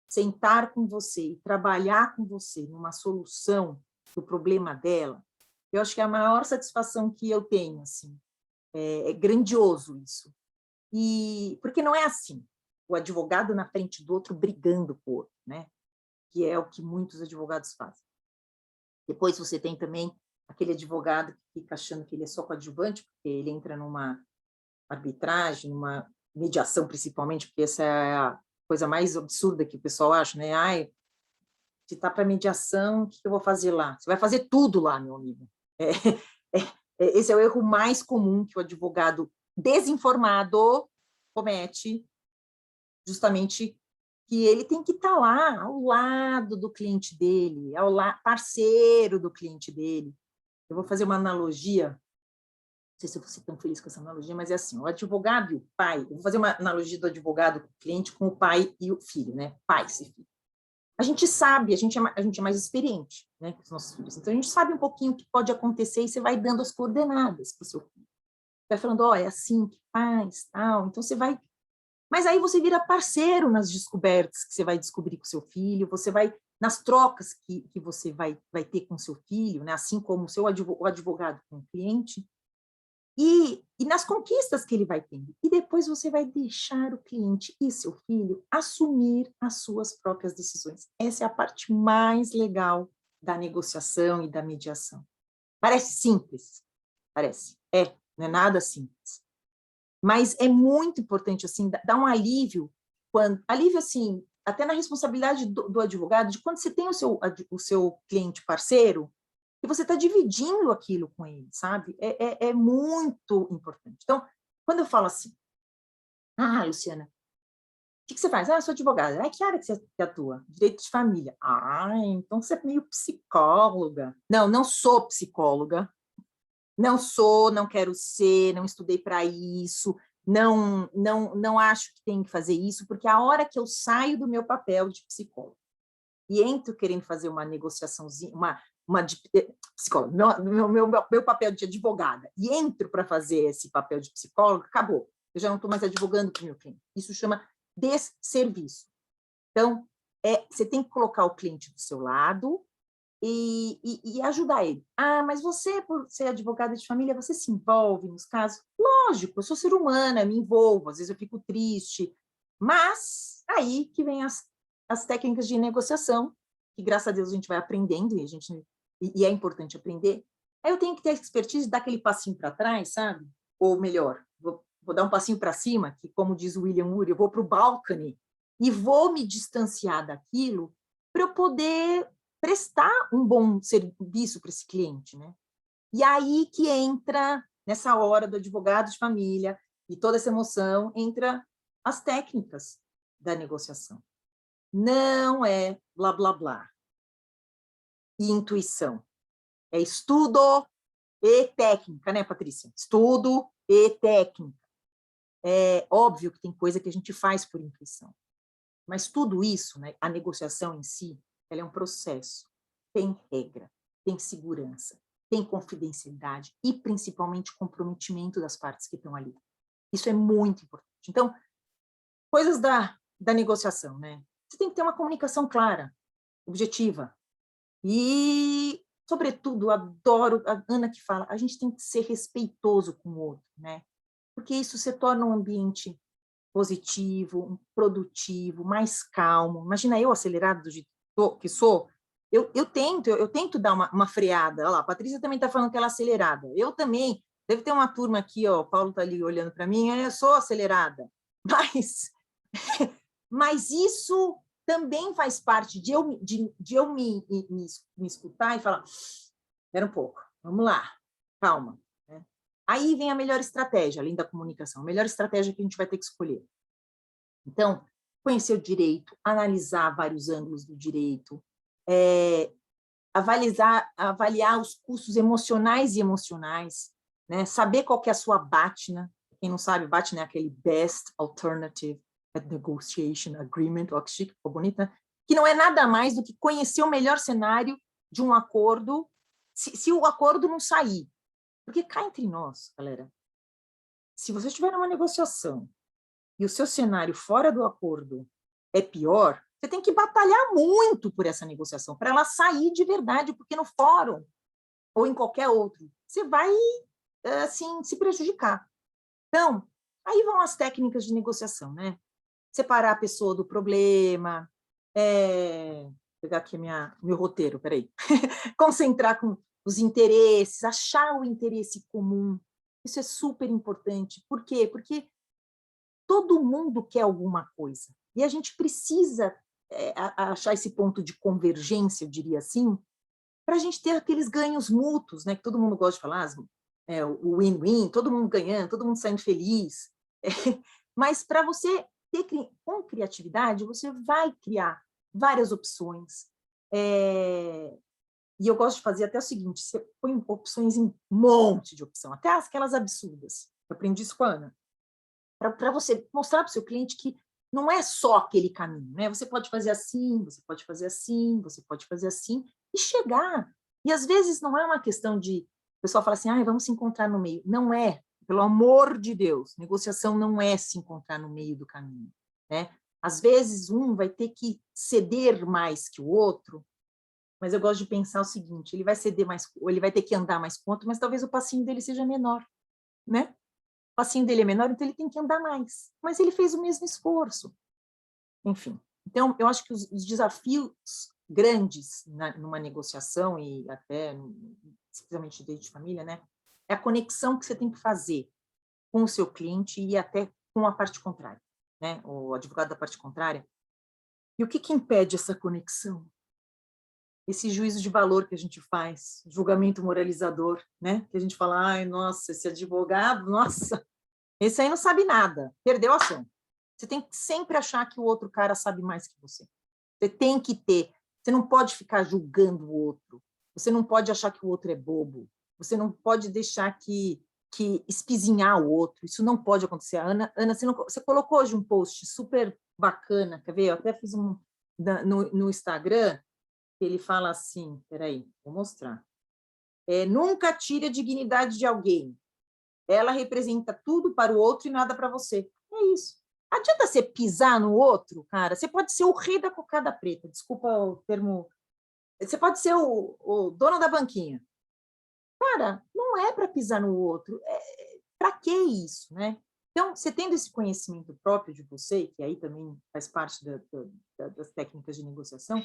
sentar com você e trabalhar com você numa solução do problema dela, eu acho que é a maior satisfação que eu tenho, assim. É grandioso isso. E porque não é assim, o advogado na frente do outro brigando com o outro, né? Que é o que muitos advogados fazem. Depois você tem também aquele advogado que fica achando que ele é só coadjuvante, porque ele entra numa arbitragem, numa mediação principalmente, porque essa é a coisa mais absurda que o pessoal acha, né? Ai, se está para mediação, o que eu vou fazer lá? Você vai fazer tudo lá, meu amigo. Esse é o erro mais comum que o advogado desinformado comete, justamente que ele tem que estar lá, ao lado do cliente dele, parceiro do cliente dele. Eu vou fazer uma analogia, não sei se eu vou ser tão feliz com essa analogia, mas é assim, o advogado e o pai, eu vou fazer uma analogia do advogado com o cliente com o pai e o filho, né? Pai e filho. A gente sabe, a gente é mais experiente, né, com os nossos filhos. Então, a gente sabe um pouquinho o que pode acontecer e você vai dando as coordenadas para o seu filho. Vai falando, ó, é assim que faz, tal. Então, você vai... Mas aí você vira parceiro nas descobertas que você vai descobrir com o seu filho, você vai nas trocas que você vai ter com o seu filho, né, assim como o advogado com o cliente, e nas conquistas que ele vai tendo. E depois você vai deixar o cliente e seu filho assumir as suas próprias decisões. Essa é a parte mais legal da negociação e da mediação. Parece simples, parece. Não é nada simples. Mas é muito importante, assim, dar um alívio, alívio, assim, até na responsabilidade do advogado, de quando você tem o seu cliente parceiro, e você está dividindo aquilo com ele, sabe? É muito importante. Então, quando eu falo assim, Luciana, o que você faz? Eu sou advogada. Que área que você atua? Direito de família. Então você é meio psicóloga. Não sou psicóloga. Não sou, não quero ser, não estudei para isso, não acho que tem que fazer isso, porque a hora que eu saio do meu papel de psicóloga e entro querendo fazer uma negociaçãozinha, uma de psicóloga, meu papel de advogada, e entro para fazer esse papel de psicóloga, acabou. Eu já não estou mais advogando para o meu cliente. Isso chama desserviço. Então, você tem que colocar o cliente do seu lado e ajudar ele. Mas você, por ser advogada de família, você se envolve nos casos? Lógico, eu sou ser humana, me envolvo, às vezes eu fico triste, mas aí que vem as técnicas de negociação, que graças a Deus a gente vai aprendendo, e é importante aprender, Aí eu tenho que ter a expertise de dar aquele passinho para trás, sabe? Ou melhor, vou dar um passinho para cima, que, como diz o William Ury, eu vou para o balcony e vou me distanciar daquilo para eu poder prestar um bom serviço para esse cliente, né? E aí que entra, nessa hora do advogado de família, e toda essa emoção, entra as técnicas da negociação. Não é blá, blá, blá. E intuição. É estudo e técnica, né, Patrícia? Estudo e técnica. É óbvio que tem coisa que a gente faz por intuição. Mas tudo isso, né, a negociação em si, ela é um processo. Tem regra, tem segurança, tem confidencialidade e, principalmente, comprometimento das partes que estão ali. Isso é muito importante. Então, coisas da negociação, né? Você tem que ter uma comunicação clara, objetiva. E, sobretudo, adoro a Ana que fala, a gente tem que ser respeitoso com o outro, né? Porque isso se torna um ambiente positivo, produtivo, mais calmo. Imagina eu acelerado do jeito que sou, eu tento dar uma freada. Olha lá, a Patrícia também está falando que ela é acelerada. Eu também. Deve ter uma turma aqui, ó, o Paulo está ali olhando para mim, eu sou acelerada. Mas isso também faz parte de eu me escutar e falar, espera um pouco, vamos lá, calma. Né? Aí vem a melhor estratégia, além da comunicação, a melhor estratégia que a gente vai ter que escolher. Então, conhecer o direito, analisar vários ângulos do direito, avaliar os custos emocionais e emocionais, né? Saber qual que é a sua BATNA. Quem não sabe, BATNA é aquele Best Alternative Negotiation Agreement, ó, que chique, ficou bonito, né? Que não é nada mais do que conhecer o melhor cenário de um acordo, se o acordo não sair. Porque cá entre nós, galera, se você estiver numa negociação e o seu cenário fora do acordo é pior, você tem que batalhar muito por essa negociação, para ela sair de verdade, porque no fórum, ou em qualquer outro, você vai, assim, se prejudicar. Então, aí vão as técnicas de negociação, né? Separar a pessoa do problema, vou pegar aqui meu roteiro, peraí. Concentrar com os interesses, achar o interesse comum. Isso é super importante. Por quê? Porque todo mundo quer alguma coisa. E a gente precisa achar esse ponto de convergência, eu diria assim, para a gente ter aqueles ganhos mútuos, né? Que todo mundo gosta de falar, o win-win, todo mundo ganhando, todo mundo saindo feliz. Mas para você ter com criatividade, você vai criar várias opções. E eu gosto de fazer até o seguinte, você põe opções em um monte de opção, até aquelas absurdas. Eu aprendi isso com a Ana. Para você mostrar para o seu cliente que não é só aquele caminho, né? Você pode fazer assim, você pode fazer assim, você pode fazer assim, e chegar. E às vezes não é uma questão de... O pessoal fala assim, vamos se encontrar no meio. Não é, pelo amor de Deus. Negociação não é se encontrar no meio do caminho, né? Às vezes um vai ter que ceder mais que o outro, mas eu gosto de pensar o seguinte, ele vai ceder mais, ou ele vai ter que andar mais com o outro, mas talvez o passinho dele seja menor, né? O passinho dele é menor, então ele tem que andar mais. Mas ele fez o mesmo esforço. Enfim. Então, eu acho que os desafios grandes numa negociação, e até, especialmente de direito de família, né, é a conexão que você tem que fazer com o seu cliente e até com a parte contrária, né, o advogado da parte contrária. E o que impede essa conexão? Esse juízo de valor que a gente faz, julgamento moralizador, né? Que a gente fala, ai, nossa, esse advogado, nossa, esse aí não sabe nada, perdeu a ação. Você tem que sempre achar que o outro cara sabe mais que você. Você tem que ter, você não pode ficar julgando o outro, você não pode achar que o outro é bobo, você não pode deixar que espizinhar o outro, isso não pode acontecer. Ana, você colocou hoje um post super bacana, quer ver? Eu até fiz no Instagram, ele fala assim, peraí, vou mostrar. Nunca tire a dignidade de alguém. Ela representa tudo para o outro e nada para você. É isso. Adianta você pisar no outro, cara? Você pode ser o rei da cocada preta, desculpa o termo. Você pode ser o dono da banquinha. Cara, não é para pisar no outro. Para que isso, né? Então, você tendo esse conhecimento próprio de você, que aí também faz parte das técnicas de negociação,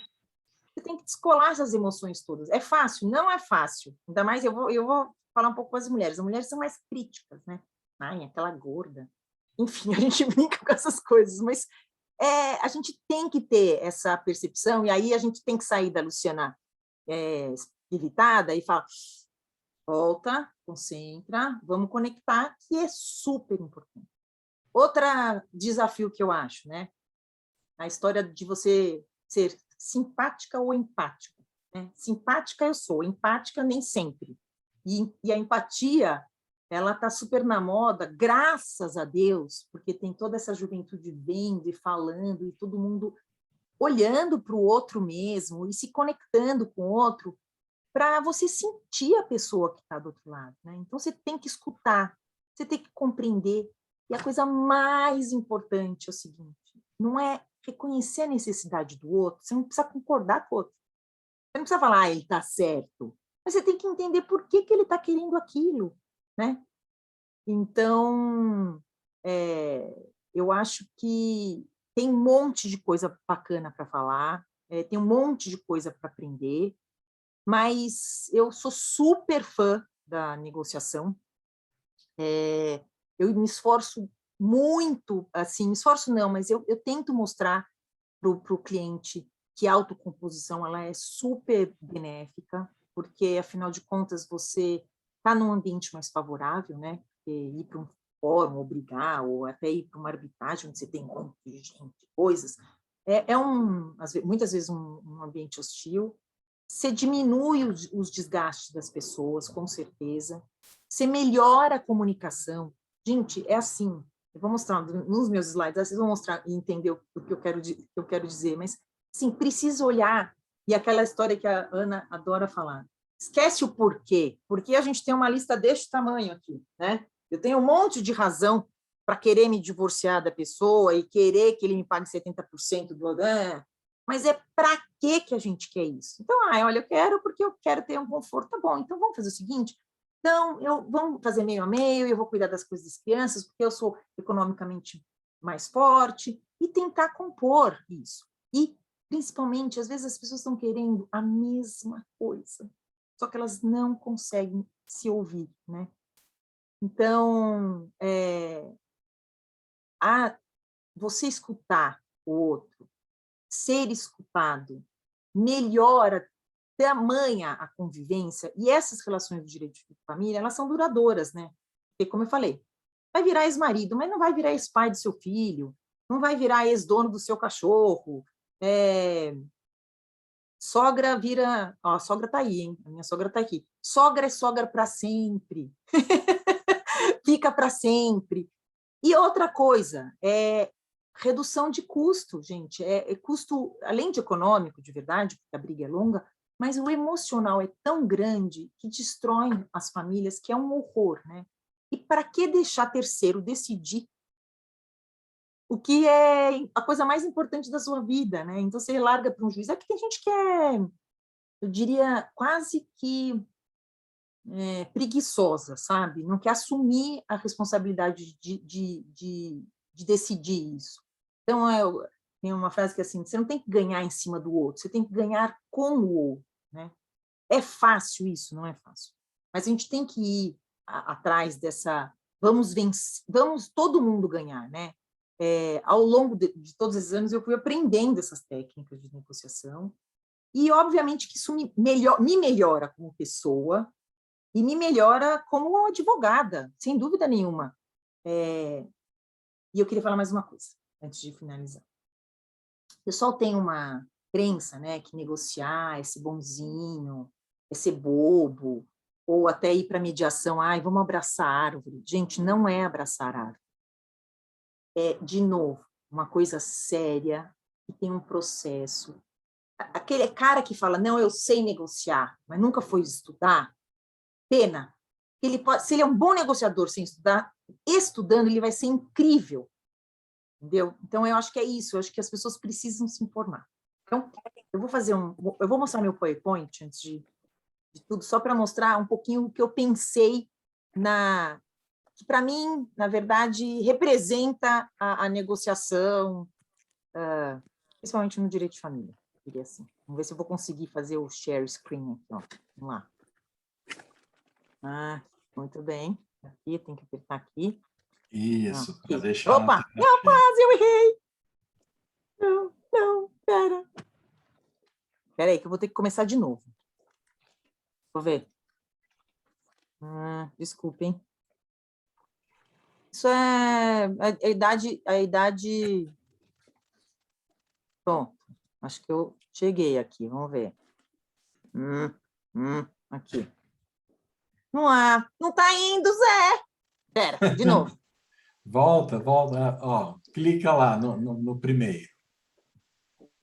você tem que descolar essas emoções todas. É fácil? Não é fácil. Ainda mais, eu vou falar um pouco com as mulheres. As mulheres são mais críticas, né? Ai, aquela gorda. Enfim, a gente brinca com essas coisas, mas a gente tem que ter essa percepção, e aí a gente tem que sair da Luciana irritada e falar, volta, concentra, vamos conectar, que é super importante. Outro desafio que eu acho, né? A história de você ser simpática ou empática. Né? Simpática eu sou, empática nem sempre. E a empatia, ela está super na moda, graças a Deus, porque tem toda essa juventude vendo e falando, e todo mundo olhando para o outro mesmo, e se conectando com o outro, para você sentir a pessoa que está do outro lado. Né? Então, você tem que escutar, você tem que compreender. E a coisa mais importante é o seguinte, não é reconhecer a necessidade do outro, você não precisa concordar com o outro. Você não precisa falar, ele está certo. Mas você tem que entender por que ele está querendo aquilo. Né? Então, eu acho que tem um monte de coisa bacana para falar, tem um monte de coisa para aprender, mas eu sou super fã da negociação. Eu me esforço muito, assim, me esforço não, mas eu tento mostrar para o cliente que a autocomposição ela é super benéfica, porque, afinal de contas, você está num ambiente mais favorável, né? Ir para um fórum, ou brigar, ou até ir para uma arbitragem, onde você tem um monte de gente, coisas, muitas vezes um ambiente hostil. Você diminui os desgastes das pessoas, com certeza. Você melhora a comunicação. Gente, é assim, eu vou mostrar nos meus slides, vocês vão mostrar e entender o que eu quero dizer, mas, sim, precisa olhar, e aquela história que a Ana adora falar, esquece o porquê, porque a gente tem uma lista deste tamanho aqui, né? Eu tenho um monte de razão para querer me divorciar da pessoa e querer que ele me pague 70% do... Mas é para que a gente quer isso? Então, olha, eu quero porque eu quero ter um conforto. Tá bom, então vamos fazer o seguinte, então, vamos fazer meio a meio, eu vou cuidar das coisas das crianças, porque eu sou economicamente mais forte, e tentar compor isso. E, principalmente, às vezes as pessoas estão querendo a mesma coisa, só que elas não conseguem se ouvir, né? Então, você escutar o outro, ser escutado, melhora tamanha a convivência, e essas relações de direito de família, elas são duradouras, né? Porque, como eu falei, vai virar ex-marido, mas não vai virar ex-pai do seu filho, não vai virar ex-dono do seu cachorro, sogra vira... Ó, a sogra está aí, hein? A minha sogra está aqui. Sogra é sogra para sempre. Fica para sempre. E outra coisa, redução de custo, gente. Custo, além de econômico, de verdade, porque a briga é longa, mas o emocional é tão grande que destrói as famílias, que é um horror, né? E para que deixar terceiro decidir o que é a coisa mais importante da sua vida, né? Então, você larga para um juiz. É que tem gente que eu diria, quase que preguiçosa, sabe? Não quer assumir a responsabilidade de decidir isso. Então, tem uma frase que é assim, você não tem que ganhar em cima do outro, você tem que ganhar com o outro. Né? É fácil isso? Não é fácil. Mas a gente tem que ir atrás dessa... Vamos todo mundo ganhar. Né? Ao longo de todos esses anos, eu fui aprendendo essas técnicas de negociação e, obviamente, que isso me melhora como pessoa e me melhora como advogada, sem dúvida nenhuma. E eu queria falar mais uma coisa, antes de finalizar. O pessoal tem uma crença, né, que negociar é ser bonzinho, é ser bobo, ou até ir para mediação, vamos abraçar a árvore. Gente, não é abraçar a árvore. De novo, uma coisa séria, que tem um processo. Aquele cara que fala, não, eu sei negociar, mas nunca foi estudar, pena. Se ele é um bom negociador sem estudar, estudando, ele vai ser incrível. Entendeu? Então, eu acho que é isso, eu acho que as pessoas precisam se informar. Então, eu vou mostrar meu PowerPoint antes de tudo, só para mostrar um pouquinho o que eu pensei que, para mim, na verdade, representa a negociação, principalmente no direito de família, eu diria assim. Vamos ver se eu vou conseguir fazer o share screen aqui, ó. Vamos lá. Ah, muito bem. Aqui, tem que apertar aqui. Isso, para Aqui. deixar na Opa! tela Não, cheia. quase, eu errei! Não, pera. Pera aí, que eu vou ter que começar de novo. Vou ver. Desculpem. Isso é a idade... Bom, acho que eu cheguei aqui, vamos ver. Aqui. Não tá indo, Zé. Pera, de novo. Volta, ó, clica lá no primeiro.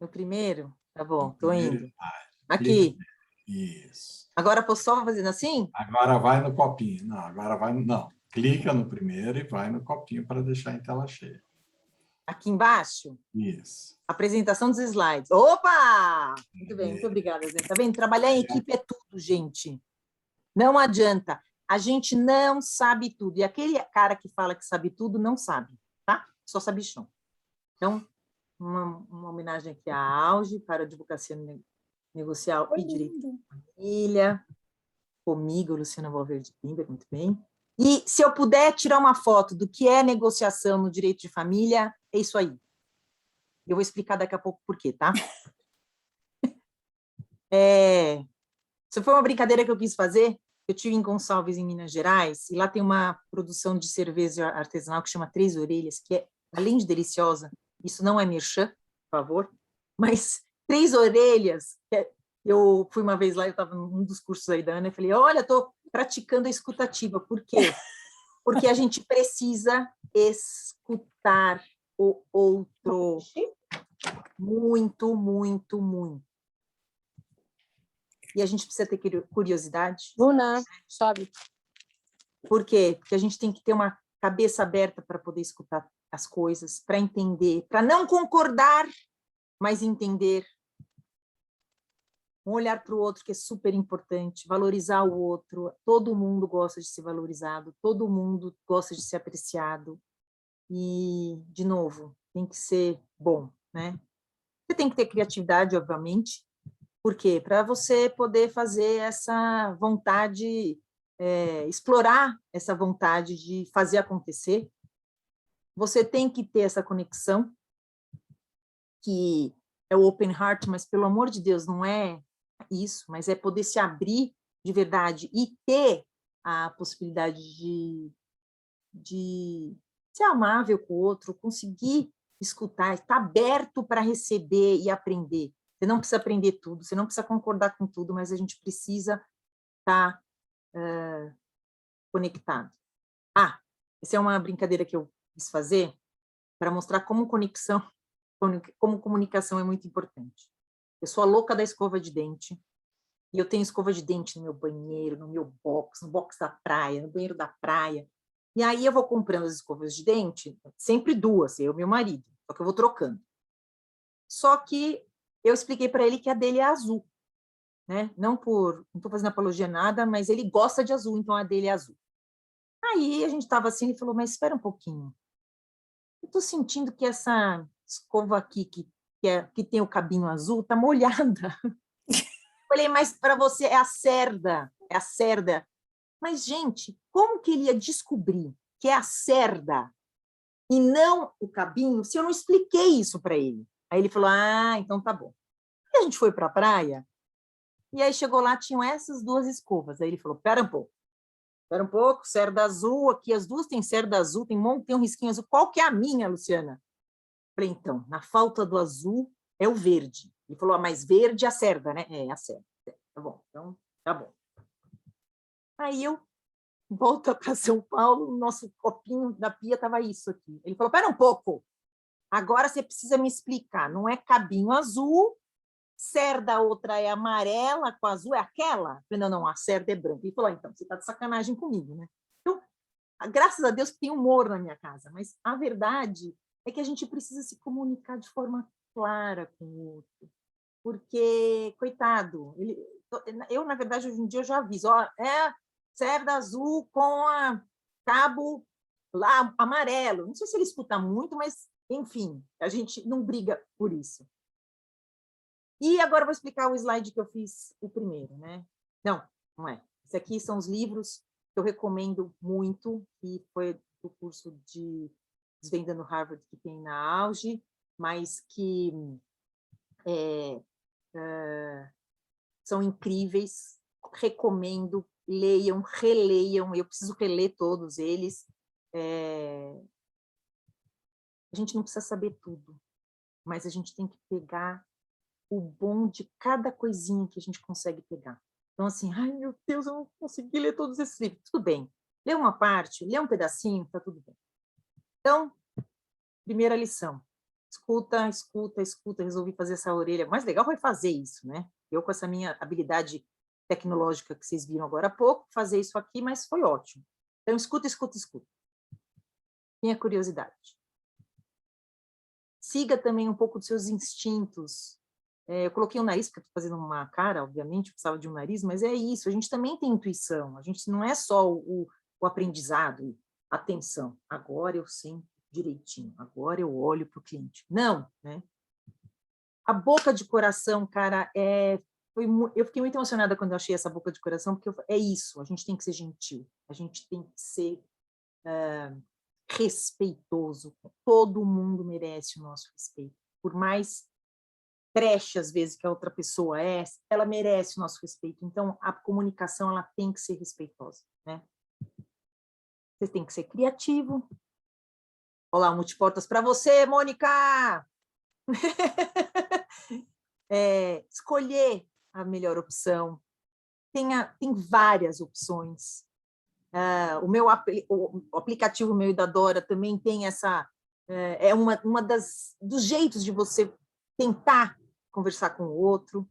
No primeiro? Tá bom, tô Primeiro indo. slide. Aqui. Clica. Isso. Agora posso só fazendo assim? Agora vai no copinho. Não, agora vai no... Não, clica no primeiro e vai no copinho para deixar em tela cheia. Aqui embaixo? Isso. Apresentação dos slides. Opa! Muito bem, muito obrigada, Zé. Tá vendo? Trabalhar em equipe é tudo, gente. Não adianta. A gente não sabe tudo. E aquele cara que fala que sabe tudo, não sabe, tá? Só sabe chão. Então, uma homenagem aqui à Auge, para a advocacia negocial e direito de família. Comigo, Luciana Valverde Pimber, muito bem. E se eu puder tirar uma foto do que é negociação no direito de família, é isso aí. Eu vou explicar daqui a pouco por quê, tá? Isso foi uma brincadeira que eu quis fazer. Eu estive em Gonçalves, em Minas Gerais, e lá tem uma produção de cerveja artesanal que chama Três Orelhas, que é, além de deliciosa, isso não é merchan, por favor, mas Três Orelhas, eu fui uma vez lá, eu estava num dos cursos aí da Ana, e falei, olha, estou praticando a escutativa. Por quê? Porque a gente precisa escutar o outro muito, muito, muito. E a gente precisa ter curiosidade. Luna, sobe. Por quê? Porque a gente tem que ter uma cabeça aberta para poder escutar as coisas, para entender, para não concordar, mas entender. Um olhar para o outro, que é super importante, valorizar o outro. Todo mundo gosta de ser valorizado, todo mundo gosta de ser apreciado. E, de novo, tem que ser bom, né? Você tem que ter criatividade, obviamente. Por quê? Para você poder fazer essa vontade, explorar essa vontade de fazer acontecer. Você tem que ter essa conexão, que é o open heart, mas, pelo amor de Deus, não é isso, mas é poder se abrir de verdade e ter a possibilidade de ser amável com o outro, conseguir escutar, estar aberto para receber e aprender. Você não precisa aprender tudo, você não precisa concordar com tudo, mas a gente precisa estar conectado. Essa é uma brincadeira que eu quis fazer para mostrar como comunicação é muito importante. Eu sou a louca da escova de dente, e eu tenho escova de dente no meu banheiro, no meu box, no box da praia, no banheiro da praia. E aí eu vou comprando as escovas de dente, sempre duas, eu e meu marido, só que eu vou trocando. Só que eu expliquei para ele que a dele é azul, né? Não estou fazendo apologia a nada, mas ele gosta de azul, então a dele é azul. Aí a gente estava assim, ele falou, mas espera um pouquinho. Eu estou sentindo que essa escova aqui, que tem o cabinho azul, está molhada. Falei, mas para você é a cerda, é a cerda. Mas, gente, como que ele ia descobrir que é a cerda e não o cabinho se eu não expliquei isso para ele? Aí ele falou, então tá bom. E a gente foi para a praia, e aí chegou lá, tinham essas duas escovas. Aí ele falou, espera um pouco, cerda azul, aqui as duas têm cerda azul, tem um risquinho azul. Qual que é a minha, Luciana? Falei, então, na falta do azul é o verde. Ele falou, mas verde é a cerda, né? É a cerda. Tá bom, então tá bom. Aí eu volto para São Paulo, o nosso copinho da pia estava isso aqui. Ele falou, espera um pouco, agora você precisa me explicar, não é cabinho azul, cerda outra é amarela com azul, é aquela? Eu falei, não, a cerda é branca. Ele falou, então, você está de sacanagem comigo, né? Então, graças a Deus que tem humor na minha casa, mas a verdade é que a gente precisa se comunicar de forma clara com o outro, porque, coitado, eu, na verdade, hoje em dia eu já aviso, cerda azul com cabo lá amarelo. Não sei se ele escuta muito, mas, enfim, a gente não briga por isso. E agora eu vou explicar o slide que eu fiz o primeiro, né? Não, não é. Esses aqui são os livros que eu recomendo muito, que foi do curso de Desvendando Harvard que tem na Auge, mas que são incríveis. Recomendo, leiam, releiam. Eu preciso reler todos eles. A gente não precisa saber tudo, mas a gente tem que pegar o bom de cada coisinha que a gente consegue pegar. Então, assim, ai, meu Deus, eu não consegui ler todos esses livros. Tudo bem. Lê uma parte, lê um pedacinho, tá tudo bem. Então, primeira lição. Escuta, escuta, escuta. Resolvi fazer essa orelha. O mais legal foi fazer isso, né? Eu, com essa minha habilidade tecnológica que vocês viram agora há pouco, fazer isso aqui, mas foi ótimo. Então, escuta, escuta, escuta. Tenha curiosidade. Siga também um pouco dos seus instintos. Eu coloquei o nariz, porque estou fazendo uma cara, obviamente, precisava de um nariz, mas é isso, a gente também tem intuição, a gente não é só o aprendizado, atenção, agora eu sei direitinho, agora eu olho para o cliente. Não, né? A boca de coração, cara, eu fiquei muito emocionada quando eu achei essa boca de coração, porque é isso, a gente tem que ser gentil, a gente tem que ser respeitoso, todo mundo merece o nosso respeito, por mais treche, às vezes, que a outra pessoa ela merece o nosso respeito. Então, a comunicação ela tem que ser respeitosa, né? Você tem que ser criativo. Olá, um multiportas para você, Mônica! Escolher a melhor opção. Tem várias opções. O aplicativo meu e da Dora também tem essa... dos jeitos de você tentar conversar com o outro.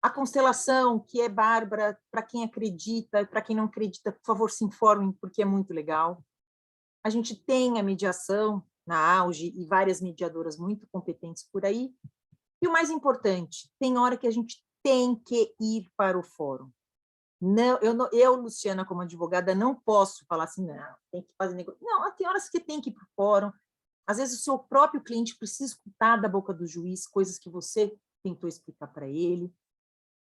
A constelação, que é bárbara, para quem acredita e para quem não acredita, por favor, se informem, porque é muito legal. A gente tem a mediação na Auge e várias mediadoras muito competentes por aí. E o mais importante, tem hora que a gente tem que ir para o fórum. Não, eu, Luciana, como advogada, não posso falar assim, não, tem que fazer negócio. Não, tem horas que tem que ir para o fórum. Às vezes o seu próprio cliente precisa escutar da boca do juiz coisas que você tentou explicar para ele.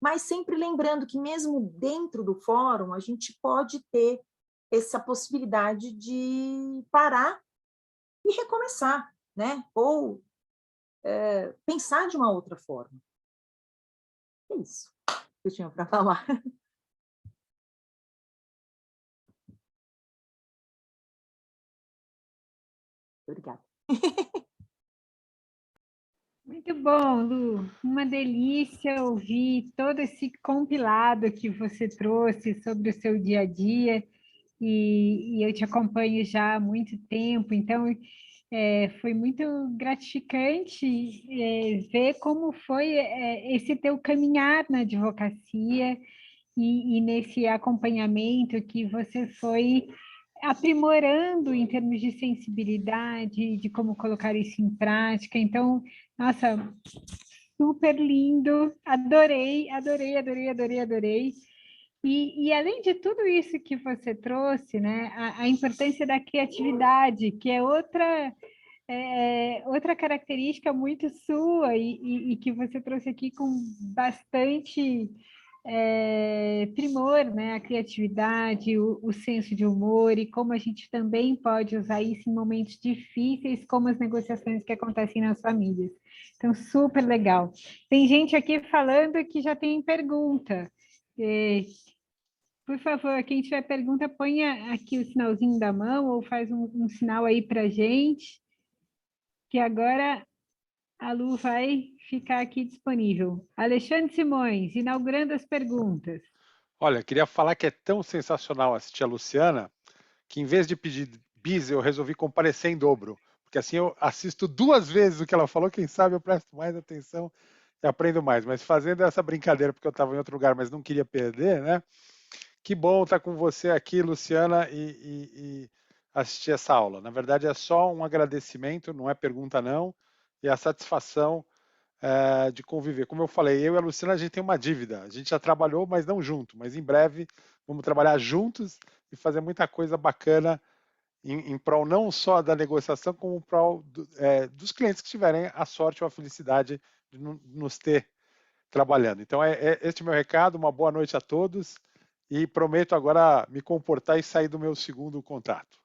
Mas sempre lembrando que mesmo dentro do fórum, a gente pode ter essa possibilidade de parar e recomeçar, né? Ou pensar de uma outra forma. É isso que eu tinha para falar. Obrigada. Muito bom, Lu. Uma delícia ouvir todo esse compilado que você trouxe sobre o seu dia a dia. E eu te acompanho já há muito tempo, então foi muito gratificante ver como foi esse teu caminhar na advocacia e nesse acompanhamento que você foi aprimorando em termos de sensibilidade, de como colocar isso em prática. Então, nossa, super lindo, adorei, adorei, adorei, adorei, adorei. E além de tudo isso que você trouxe, né, a importância da criatividade, que é outra característica muito sua e que você trouxe aqui com bastante primor, né, a criatividade, o senso de humor e como a gente também pode usar isso em momentos difíceis, como as negociações que acontecem nas famílias. Então, super legal. Tem gente aqui falando que já tem pergunta. Por favor, quem tiver pergunta, ponha aqui o sinalzinho da mão ou faz um sinal aí para a gente, que agora a Lu vai ficar aqui disponível. Alexandre Simões, inaugurando as perguntas. Olha, queria falar que é tão sensacional assistir a Luciana, que em vez de pedir bis, eu resolvi comparecer em dobro, porque assim eu assisto 2 vezes o que ela falou, quem sabe eu presto mais atenção e aprendo mais. Mas fazendo essa brincadeira, porque eu estava em outro lugar, mas não queria perder, né? Que bom estar com você aqui, Luciana, e assistir essa aula. Na verdade, é só um agradecimento, não é pergunta não, e a satisfação de conviver. Como eu falei, eu e a Luciana, a gente tem uma dívida. A gente já trabalhou, mas não junto. Mas em breve vamos trabalhar juntos e fazer muita coisa bacana em prol não só da negociação, como em prol dos clientes que tiverem a sorte ou a felicidade nos ter trabalhando. Então, este é o meu recado, uma boa noite a todos e prometo agora me comportar e sair do meu segundo contrato.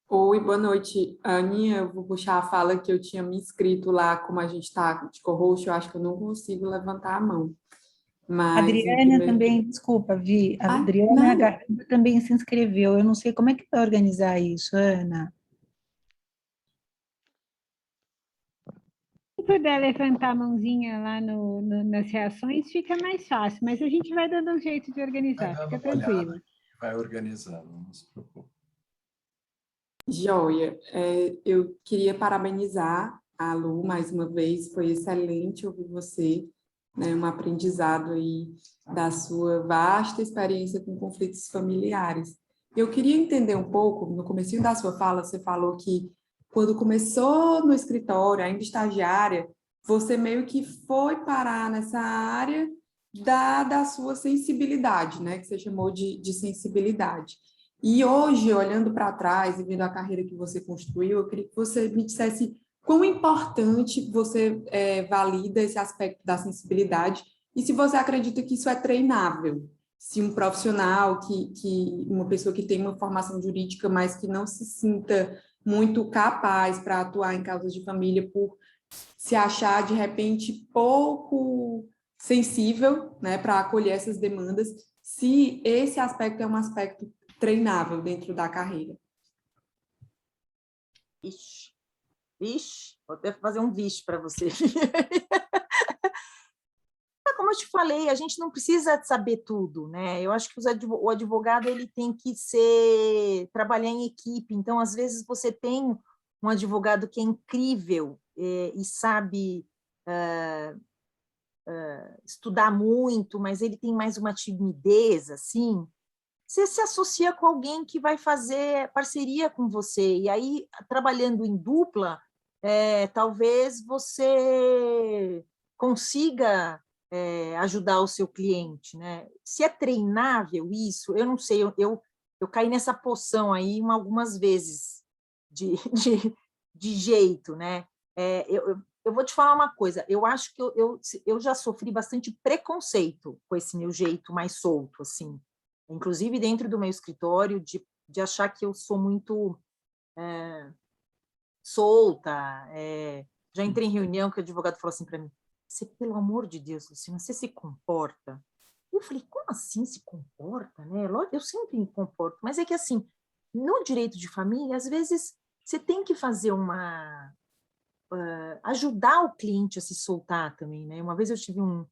Oi, boa noite, Aninha. Eu vou puxar a fala que eu tinha me inscrito lá, como a gente está de co-host, eu acho que eu não consigo levantar a mão. Mas, Adriana também, desculpa, Vi, a Adriana nada. Garrido também se inscreveu. Eu não sei como é que vai organizar isso, Ana. Se puder levantar a mãozinha lá nas reações, fica mais fácil, mas a gente vai dando um jeito de Vai organizar, dando fica uma olhada tranquilo. e vai organizando, não se preocupe. Joia, eu queria parabenizar a Lu mais uma vez, foi excelente ouvir você, né, um aprendizado aí da sua vasta experiência com conflitos familiares. Eu queria entender um pouco, no comecinho da sua fala, você falou que quando começou no escritório, ainda estagiária, você meio que foi parar nessa área da sua sensibilidade, né, que você chamou de sensibilidade. E hoje, olhando para trás e vendo a carreira que você construiu, eu queria que você me dissesse quão importante você valida esse aspecto da sensibilidade e se você acredita que isso é treinável. Se um profissional, uma pessoa que tem uma formação jurídica, mas que não se sinta muito capaz para atuar em causas de família por se achar, de repente, pouco sensível, né, para acolher essas demandas, se esse aspecto é um aspecto treinável dentro da carreira. Vixe, vou até fazer um vixe para você. Como eu te falei, a gente não precisa saber tudo, né? Eu acho que o advogado ele tem que trabalhar em equipe. Então, às vezes, você tem um advogado que é incrível e sabe estudar muito, mas ele tem mais uma timidez, assim. Você se associa com alguém que vai fazer parceria com você, e aí, trabalhando em dupla, talvez você consiga ajudar o seu cliente, né? Se é treinável isso, eu não sei, eu caí nessa poção aí algumas vezes de jeito, né? Eu vou te falar uma coisa, eu acho que eu já sofri bastante preconceito com esse meu jeito mais solto, assim, inclusive dentro do meu escritório, de achar que eu sou muito solta. Já entrei em reunião que o advogado falou assim para mim: você, pelo amor de Deus, Luciana, você se comporta? Eu falei: como assim se comporta? Né? Eu sempre me comporto, mas é que assim, no direito de família, às vezes você tem que fazer ajudar o cliente a se soltar também, né? Uma vez eu tive uma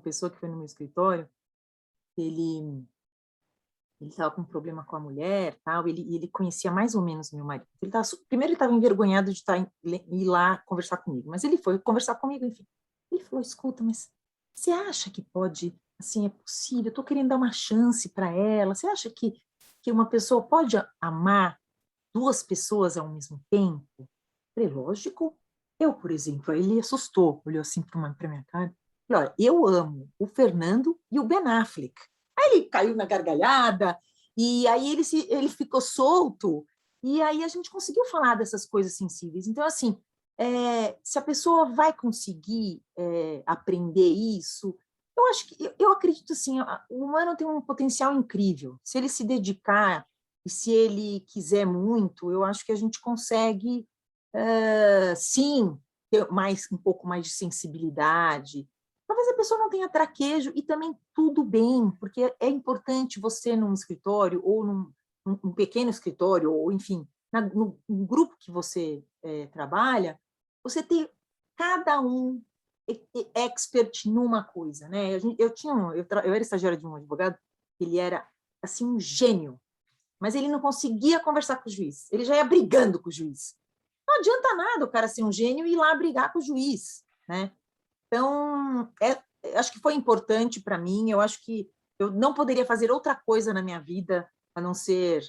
pessoa que foi no meu escritório, ele estava com um problema com a mulher, tal, ele conhecia mais ou menos meu marido. Primeiro ele estava envergonhado de ir lá conversar comigo, mas ele foi conversar comigo, enfim. Ele falou: escuta, mas você acha que pode, assim, é possível? Eu estou querendo dar uma chance para ela. Você acha que uma pessoa pode amar duas pessoas ao mesmo tempo? Eu falei: lógico. Eu, por exemplo, aí ele assustou, olhou assim para minha cara. Falei: olha, eu amo o Fernando e o Ben Affleck. Aí ele caiu na gargalhada, e aí ele ficou solto, e aí a gente conseguiu falar dessas coisas sensíveis. Então, assim, se a pessoa vai conseguir aprender isso, eu acredito assim, o humano tem um potencial incrível. Se ele se dedicar e se ele quiser muito, eu acho que a gente consegue, sim, ter um pouco mais de sensibilidade. Talvez a pessoa não tenha traquejo e também tudo bem, porque é importante você num escritório ou num pequeno escritório, ou enfim, no grupo que você trabalha, você ter cada um expert numa coisa, né? Eu era estagiária de um advogado, ele era assim um gênio, mas ele não conseguia conversar com o juiz, ele já ia brigando com o juiz. Não adianta nada o cara ser um gênio e ir lá brigar com o juiz, né? Então, acho que foi importante para mim. Eu acho que eu não poderia fazer outra coisa na minha vida a não ser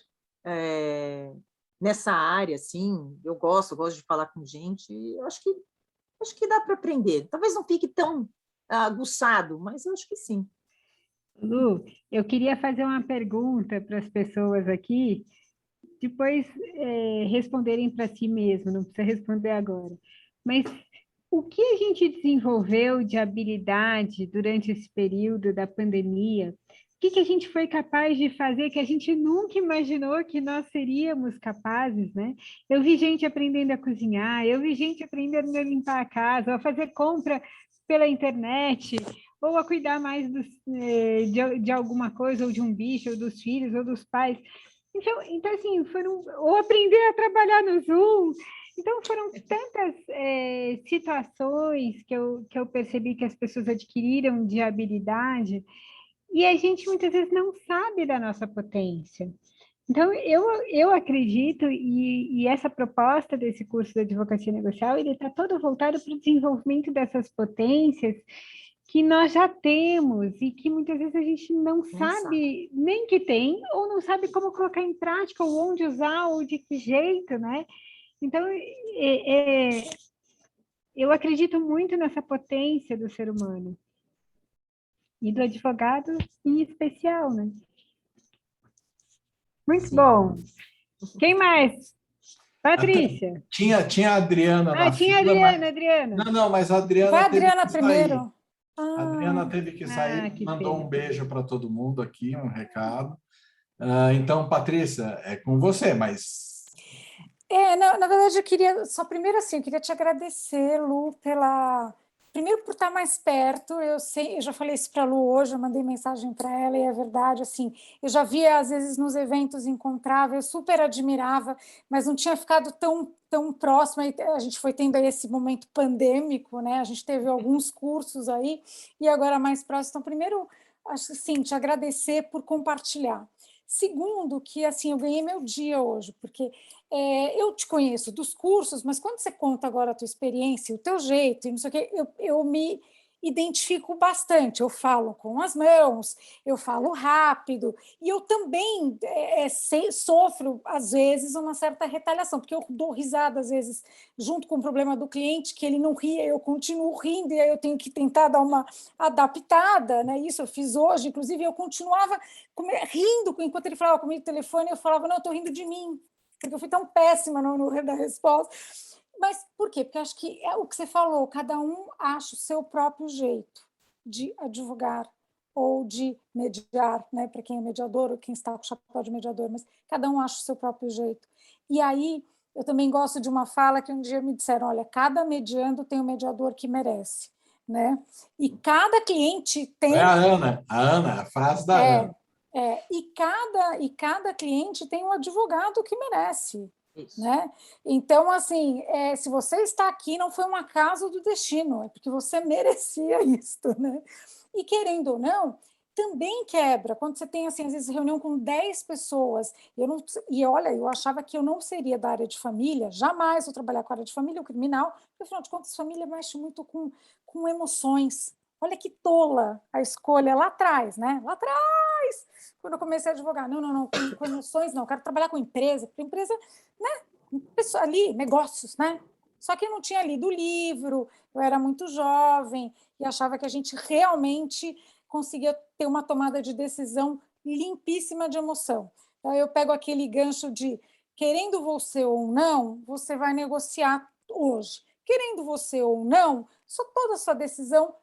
nessa área, assim. Eu gosto de falar com gente. Eu acho que dá para aprender. Talvez não fique tão aguçado, mas eu acho que sim. Lu, eu queria fazer uma pergunta para as pessoas aqui, depois responderem para si mesmo, não precisa responder agora. Mas o que a gente desenvolveu de habilidade durante esse período da pandemia? O que a gente foi capaz de fazer que a gente nunca imaginou que nós seríamos capazes, né? Eu vi gente aprendendo a cozinhar, eu vi gente aprendendo a limpar a casa, a fazer compra pela internet, ou a cuidar mais de alguma coisa, ou de um bicho, ou dos filhos, ou dos pais. Então assim, ou aprender a trabalhar no Zoom. Então, foram tantas situações que eu percebi que as pessoas adquiriram de habilidade, e a gente muitas vezes não sabe da nossa potência. Então, eu acredito, e essa proposta desse curso de advocacia negocial, ele está todo voltado para o desenvolvimento dessas potências que nós já temos e que muitas vezes a gente não sabe nem que tem, ou não sabe como colocar em prática, ou onde usar, ou de que jeito, né? Então, eu acredito muito nessa potência do ser humano e do advogado em especial, né? Muito Sim. bom. Quem mais? Patrícia. Tinha a Adriana na Tinha fila, a Adriana. Não, mas a Adriana Vai a teve Adriana que sair. primeiro. A Adriana teve que sair, que mandou pena. um beijo para todo mundo aqui, um recado. Então, Patrícia, é com você, mas... Na verdade, eu queria, só primeiro assim, eu queria te agradecer, Lu, primeiro por estar mais perto. Eu já falei isso para a Lu hoje, eu mandei mensagem para ela, e é verdade, assim, eu já via, às vezes, nos eventos, encontrava, eu super admirava, mas não tinha ficado tão próximo. A gente foi tendo aí esse momento pandêmico, né? A gente teve alguns cursos aí, e agora mais próximo. Então, primeiro, acho assim, te agradecer por compartilhar. Segundo, que assim, eu ganhei meu dia hoje, porque eu te conheço dos cursos, mas quando você conta agora a tua experiência, o teu jeito, e não sei o quê, eu me identifico bastante. Eu falo com as mãos, eu falo rápido, e eu também sofro, às vezes, uma certa retaliação, porque eu dou risada, às vezes, junto com o problema do cliente, que ele não ria, eu continuo rindo, e aí eu tenho que tentar dar uma adaptada, né? Isso eu fiz hoje, inclusive, eu continuava rindo enquanto ele falava comigo no telefone, eu falava, não, eu estou rindo de mim, porque eu fui tão péssima na resposta. Mas por quê? Porque acho que é o que você falou, cada um acha o seu próprio jeito de advogar ou de mediar, né? Para quem é mediador ou quem está com o chapéu de mediador, mas cada um acha o seu próprio jeito. E aí, eu também gosto de uma fala que um dia me disseram, olha, cada mediando tem um mediador que merece, né? E cada cliente tem... É a Ana, a frase da Ana. E cada cliente tem um advogado que merece. Né? Então, assim, se você está aqui, não foi um acaso do destino, é porque você merecia isso. Né? E, querendo ou não, também quebra. Quando você tem, assim, às vezes, reunião com 10 pessoas, olha, eu achava que eu não seria da área de família, jamais vou trabalhar com a área de família, o criminal, porque, afinal de contas, família mexe muito com emoções. Olha que tola a escolha lá atrás, né? Lá atrás, quando eu comecei a advogar. Não, com emoções não, eu quero trabalhar com empresa, porque empresa, né? Pessoa ali, negócios, né? Só que eu não tinha lido o livro, eu era muito jovem e achava que a gente realmente conseguia ter uma tomada de decisão limpíssima de emoção. Então, eu pego aquele gancho de querendo você ou não, você vai negociar hoje. Querendo você ou não, toda a sua decisão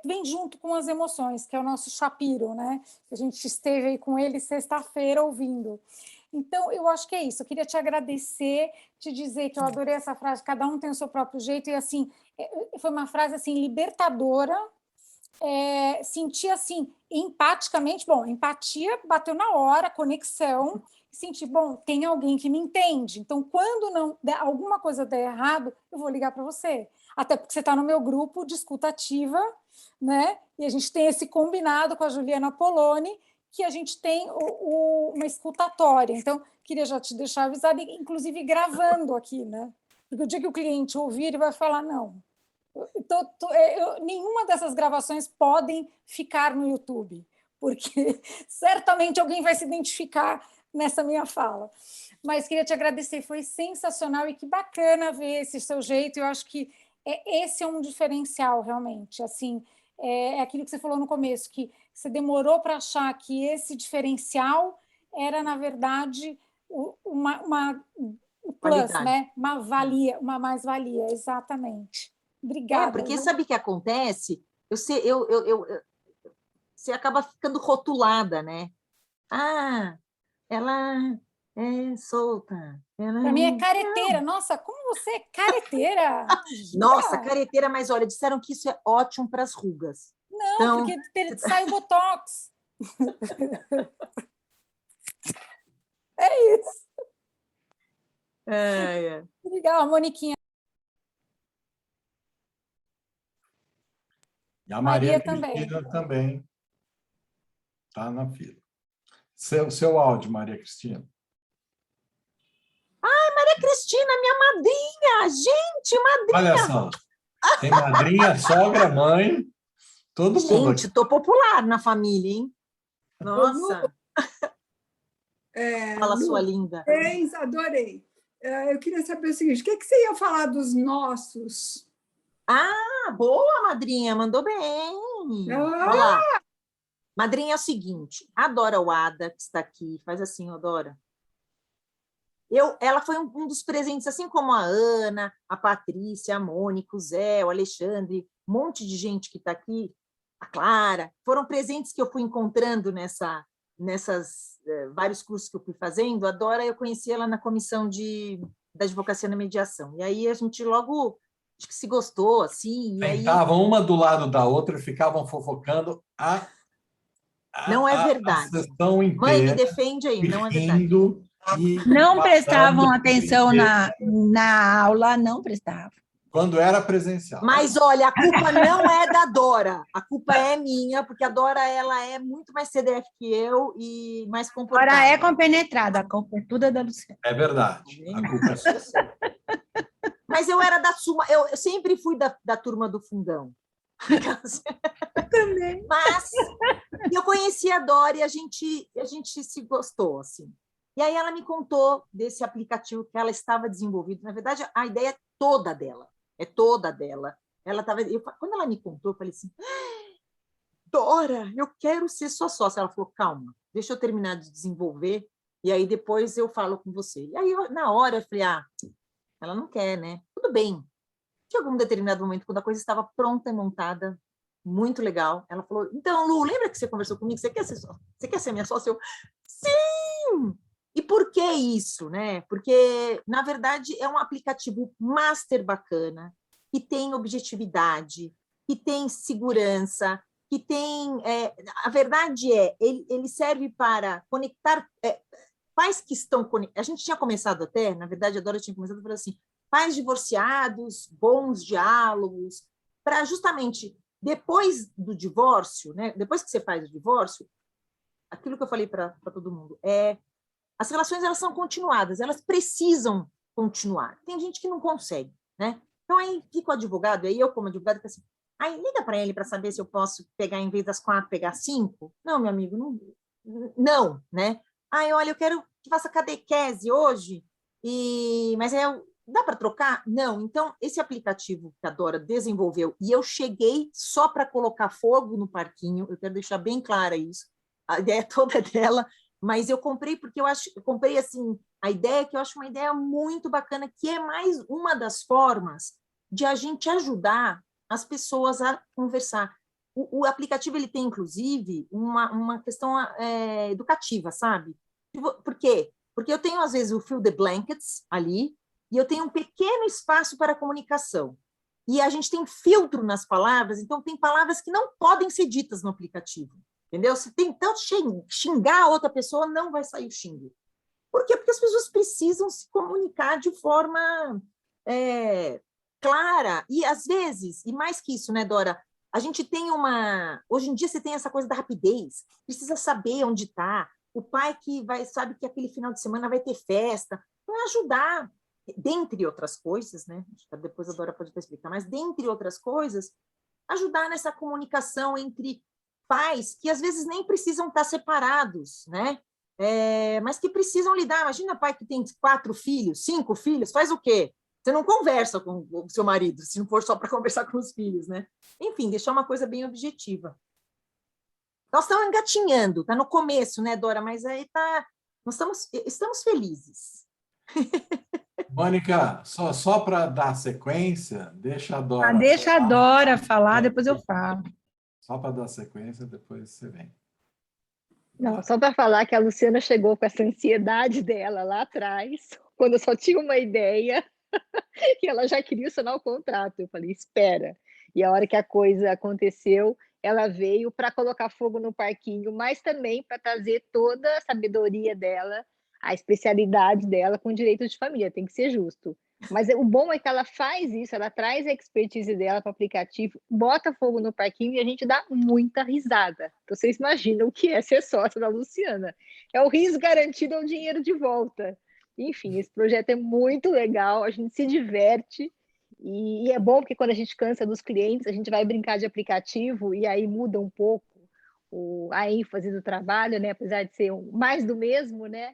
vem junto com as emoções, que é o nosso Shapiro, né? A gente esteve aí com ele sexta-feira ouvindo. Então, eu acho que é isso. Eu queria te agradecer, te dizer que eu adorei essa frase, cada um tem o seu próprio jeito, e assim, foi uma frase assim, libertadora. Senti assim, empaticamente, bom, empatia bateu na hora, conexão, senti, bom, tem alguém que me entende. Então, quando alguma coisa der errado, eu vou ligar para você. Até porque você está no meu grupo de escuta ativa, né? E a gente tem esse combinado com a Juliana Poloni, que a gente tem uma escutatória. Então, queria já te deixar avisado, inclusive gravando aqui, né? Porque o dia que o cliente ouvir, ele vai falar, não. Então, nenhuma dessas gravações podem ficar no YouTube, porque certamente alguém vai se identificar nessa minha fala. Mas queria te agradecer, foi sensacional e que bacana ver esse seu jeito. Eu acho que esse é um diferencial, realmente. Assim, é aquilo que você falou no começo, que você demorou para achar que esse diferencial era, na verdade, o plus, Qualidade. né? Uma mais-valia, exatamente. Obrigada. Porque viu? sabe o que acontece? Você acaba ficando rotulada, né? Ah, ela é solta. Para mim é careteira. Nossa, como você é careteira? Nossa, careteira, mas olha, disseram que isso é ótimo para as rugas. Não, Então, porque sai o botox. É isso. Legal, Moniquinha. E a Maria Maria Cristina também está na fila. Seu áudio, Maria Cristina. Ai, Maria Cristina, minha madrinha! Gente, madrinha! Olha só, tem madrinha, sogra, mãe, todo mundo. Gente, tô popular na família, hein? Nossa! Fala, sua linda. Adorei. Eu queria saber o seguinte, o que você ia falar dos nossos? Ah, boa, madrinha, mandou bem. Olha lá. Madrinha é o seguinte, a Dora Wada, que está aqui, faz assim, ó, Dora. Ela foi um dos presentes, assim como a Ana, a Patrícia, a Mônica, o Zé, o Alexandre, um monte de gente que está aqui, a Clara, foram presentes que eu fui encontrando nessas vários cursos que eu fui fazendo. A Dora, eu conheci ela na comissão da advocacia na mediação. E aí a gente logo acho que se gostou, assim. Sentavam uma do lado da outra e ficavam fofocando não é verdade. A sessão inteira. Mãe, me defende aí, não é verdade. Não prestavam atenção na aula, não prestavam. Quando era presencial. Mas, olha, a culpa não é da Dora, a culpa é minha, porque a Dora ela é muito mais CDF que eu e mais comportada. Dora é compenetrada, a culpa é tudo da Luciana. É verdade, a culpa é sua. Mas eu era da turma, eu sempre fui da turma do fundão. Também. Mas eu conheci a Dora e a gente se gostou, assim. E aí ela me contou desse aplicativo que ela estava desenvolvendo. Na verdade, a ideia é toda dela. Quando ela me contou, eu falei assim, Dora, eu quero ser sua sócia. Ela falou, calma, deixa eu terminar de desenvolver e aí depois eu falo com você. E aí, na hora, eu falei, ela não quer, né? Tudo bem. De algum determinado momento, quando a coisa estava pronta e montada, muito legal, ela falou, então, Lu, lembra que você conversou comigo? Você quer ser minha sócia? Eu, sim! E por que isso, né? Porque, na verdade, é um aplicativo master bacana, que tem objetividade, que tem segurança, que tem... a verdade ele serve para conectar pais que estão... A gente tinha começado até, na verdade, a Dora tinha começado a falar assim, pais divorciados, bons diálogos, para justamente, depois do divórcio, né? Depois que você faz o divórcio, aquilo que eu falei para todo mundo as relações elas são continuadas, elas precisam continuar. Tem gente que não consegue, né? Então aí fica o advogado, aí eu como advogado fico assim, liga para ele para saber se eu posso pegar em vez das 4, pegar 5. Não, meu amigo, não, né? Olha, eu quero que faça catequese hoje, mas dá para trocar? Não. Então, esse aplicativo que a Dora desenvolveu, e eu cheguei só para colocar fogo no parquinho, eu quero deixar bem clara isso, a ideia toda é dela, mas eu comprei porque eu comprei assim, a ideia que eu acho uma ideia muito bacana, que é mais uma das formas de a gente ajudar as pessoas a conversar. O aplicativo ele tem, inclusive, uma questão educativa, sabe? Por quê? Porque eu tenho, às vezes, o fill the blankets ali, e eu tenho um pequeno espaço para comunicação. E a gente tem filtro nas palavras, então tem palavras que não podem ser ditas no aplicativo. Entendeu? Se tem tanto xingar a outra pessoa, não vai sair o xingo. Por quê? Porque as pessoas precisam se comunicar de forma clara. E, às vezes, e mais que isso, né, Dora? A gente tem hoje em dia você tem essa coisa da rapidez, precisa saber onde está. O pai que sabe que aquele final de semana vai ter festa. Então, ajudar, dentre outras coisas, né? Depois a Dora pode explicar, mas dentre outras coisas, ajudar nessa comunicação entre pais que às vezes nem precisam estar separados, né? Mas que precisam lidar. Imagina pai que tem 4 filhos, 5 filhos, faz o quê? Você não conversa com o seu marido, se não for só para conversar com os filhos, né? Enfim, deixar uma coisa bem objetiva. Nós estamos engatinhando, está no começo, né, Dora? Mas aí Nós estamos felizes. Mônica, só para dar sequência, deixa a Dora Deixa a falar. Dora falar, depois eu falo. Só para dar sequência, depois você vem. Não, só para falar que a Luciana chegou com essa ansiedade dela lá atrás, quando eu só tinha uma ideia, e ela já queria assinar o contrato. Eu falei, espera. E a hora que a coisa aconteceu, ela veio para colocar fogo no parquinho, mas também para trazer toda a sabedoria dela, a especialidade dela com direito de família, tem que ser justo. Mas o bom é que ela faz isso, ela traz a expertise dela para o aplicativo, bota fogo no parquinho e a gente dá muita risada. Então, vocês imaginam o que é ser sócia da Luciana. É o riso garantido ao dinheiro de volta. Enfim, esse projeto é muito legal, a gente se diverte, e é bom porque quando a gente cansa dos clientes, a gente vai brincar de aplicativo e aí muda um pouco a ênfase do trabalho, né? Apesar de ser mais do mesmo, né?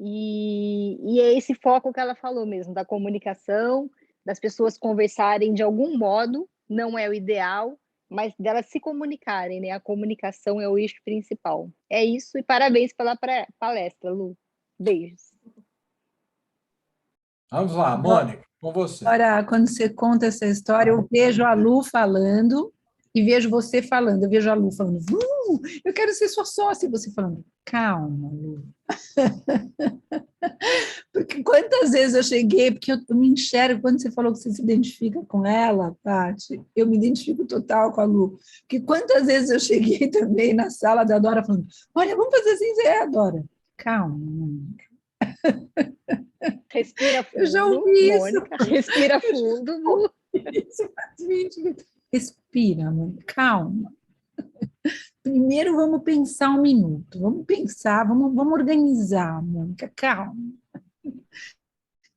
E é esse foco que ela falou mesmo, da comunicação, das pessoas conversarem de algum modo, não é o ideal, mas delas se comunicarem, né? A comunicação é o eixo principal. É isso, e parabéns pela palestra, Lu. Beijos. Vamos lá, Mônica, com você. Agora, quando você conta essa história, eu vejo a Lu falando e vejo você falando. Eu vejo a Lu falando, eu quero ser sua sócia, e você falando, calma, Lu. Porque quantas vezes eu cheguei, porque eu me enxergo, quando você falou que você se identifica com ela, Paty, eu me identifico total com a Lu. Porque quantas vezes eu cheguei também na sala da Dora falando, olha, vamos fazer assim, Dora. Calma, Mônica. Respira fundo, eu já ouvi Mônica, isso. respira fundo, Lu. Respira, Mônica, calma. Primeiro vamos pensar um minuto, vamos pensar, vamos organizar, Mônica, calma.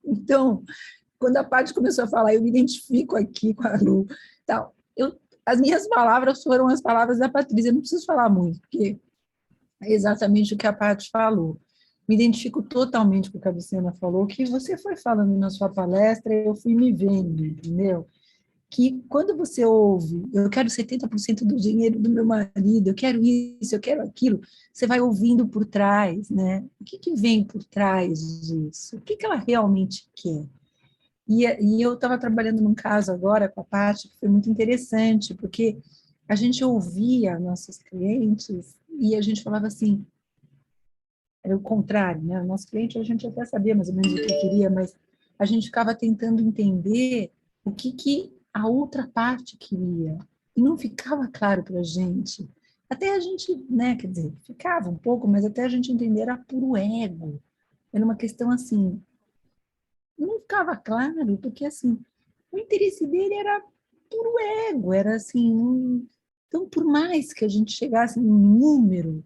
Então, quando a Paty começou a falar, eu me identifico aqui com a Lu, tal, as minhas palavras foram as palavras da Patrícia, eu não preciso falar muito, porque é exatamente o que a Paty falou. Me identifico totalmente com o que a Luciana falou, que você foi falando na sua palestra, eu fui me vendo, entendeu? Que quando você ouve, eu quero 70% do dinheiro do meu marido, eu quero isso, eu quero aquilo, você vai ouvindo por trás, né? O que vem por trás disso? O que ela realmente quer? E eu estava trabalhando num caso agora com a Paty, que foi muito interessante, porque a gente ouvia nossos clientes e a gente falava assim, era o contrário, né? O nosso cliente, a gente até sabia mais ou menos o que queria, mas a gente ficava tentando entender o que a outra parte queria, e não ficava claro para a gente. Até a gente, né, quer dizer, ficava um pouco, mas até a gente entender era puro ego. Era uma questão assim, não ficava claro, porque assim, o interesse dele era puro ego, era assim, então por mais que a gente chegasse num número,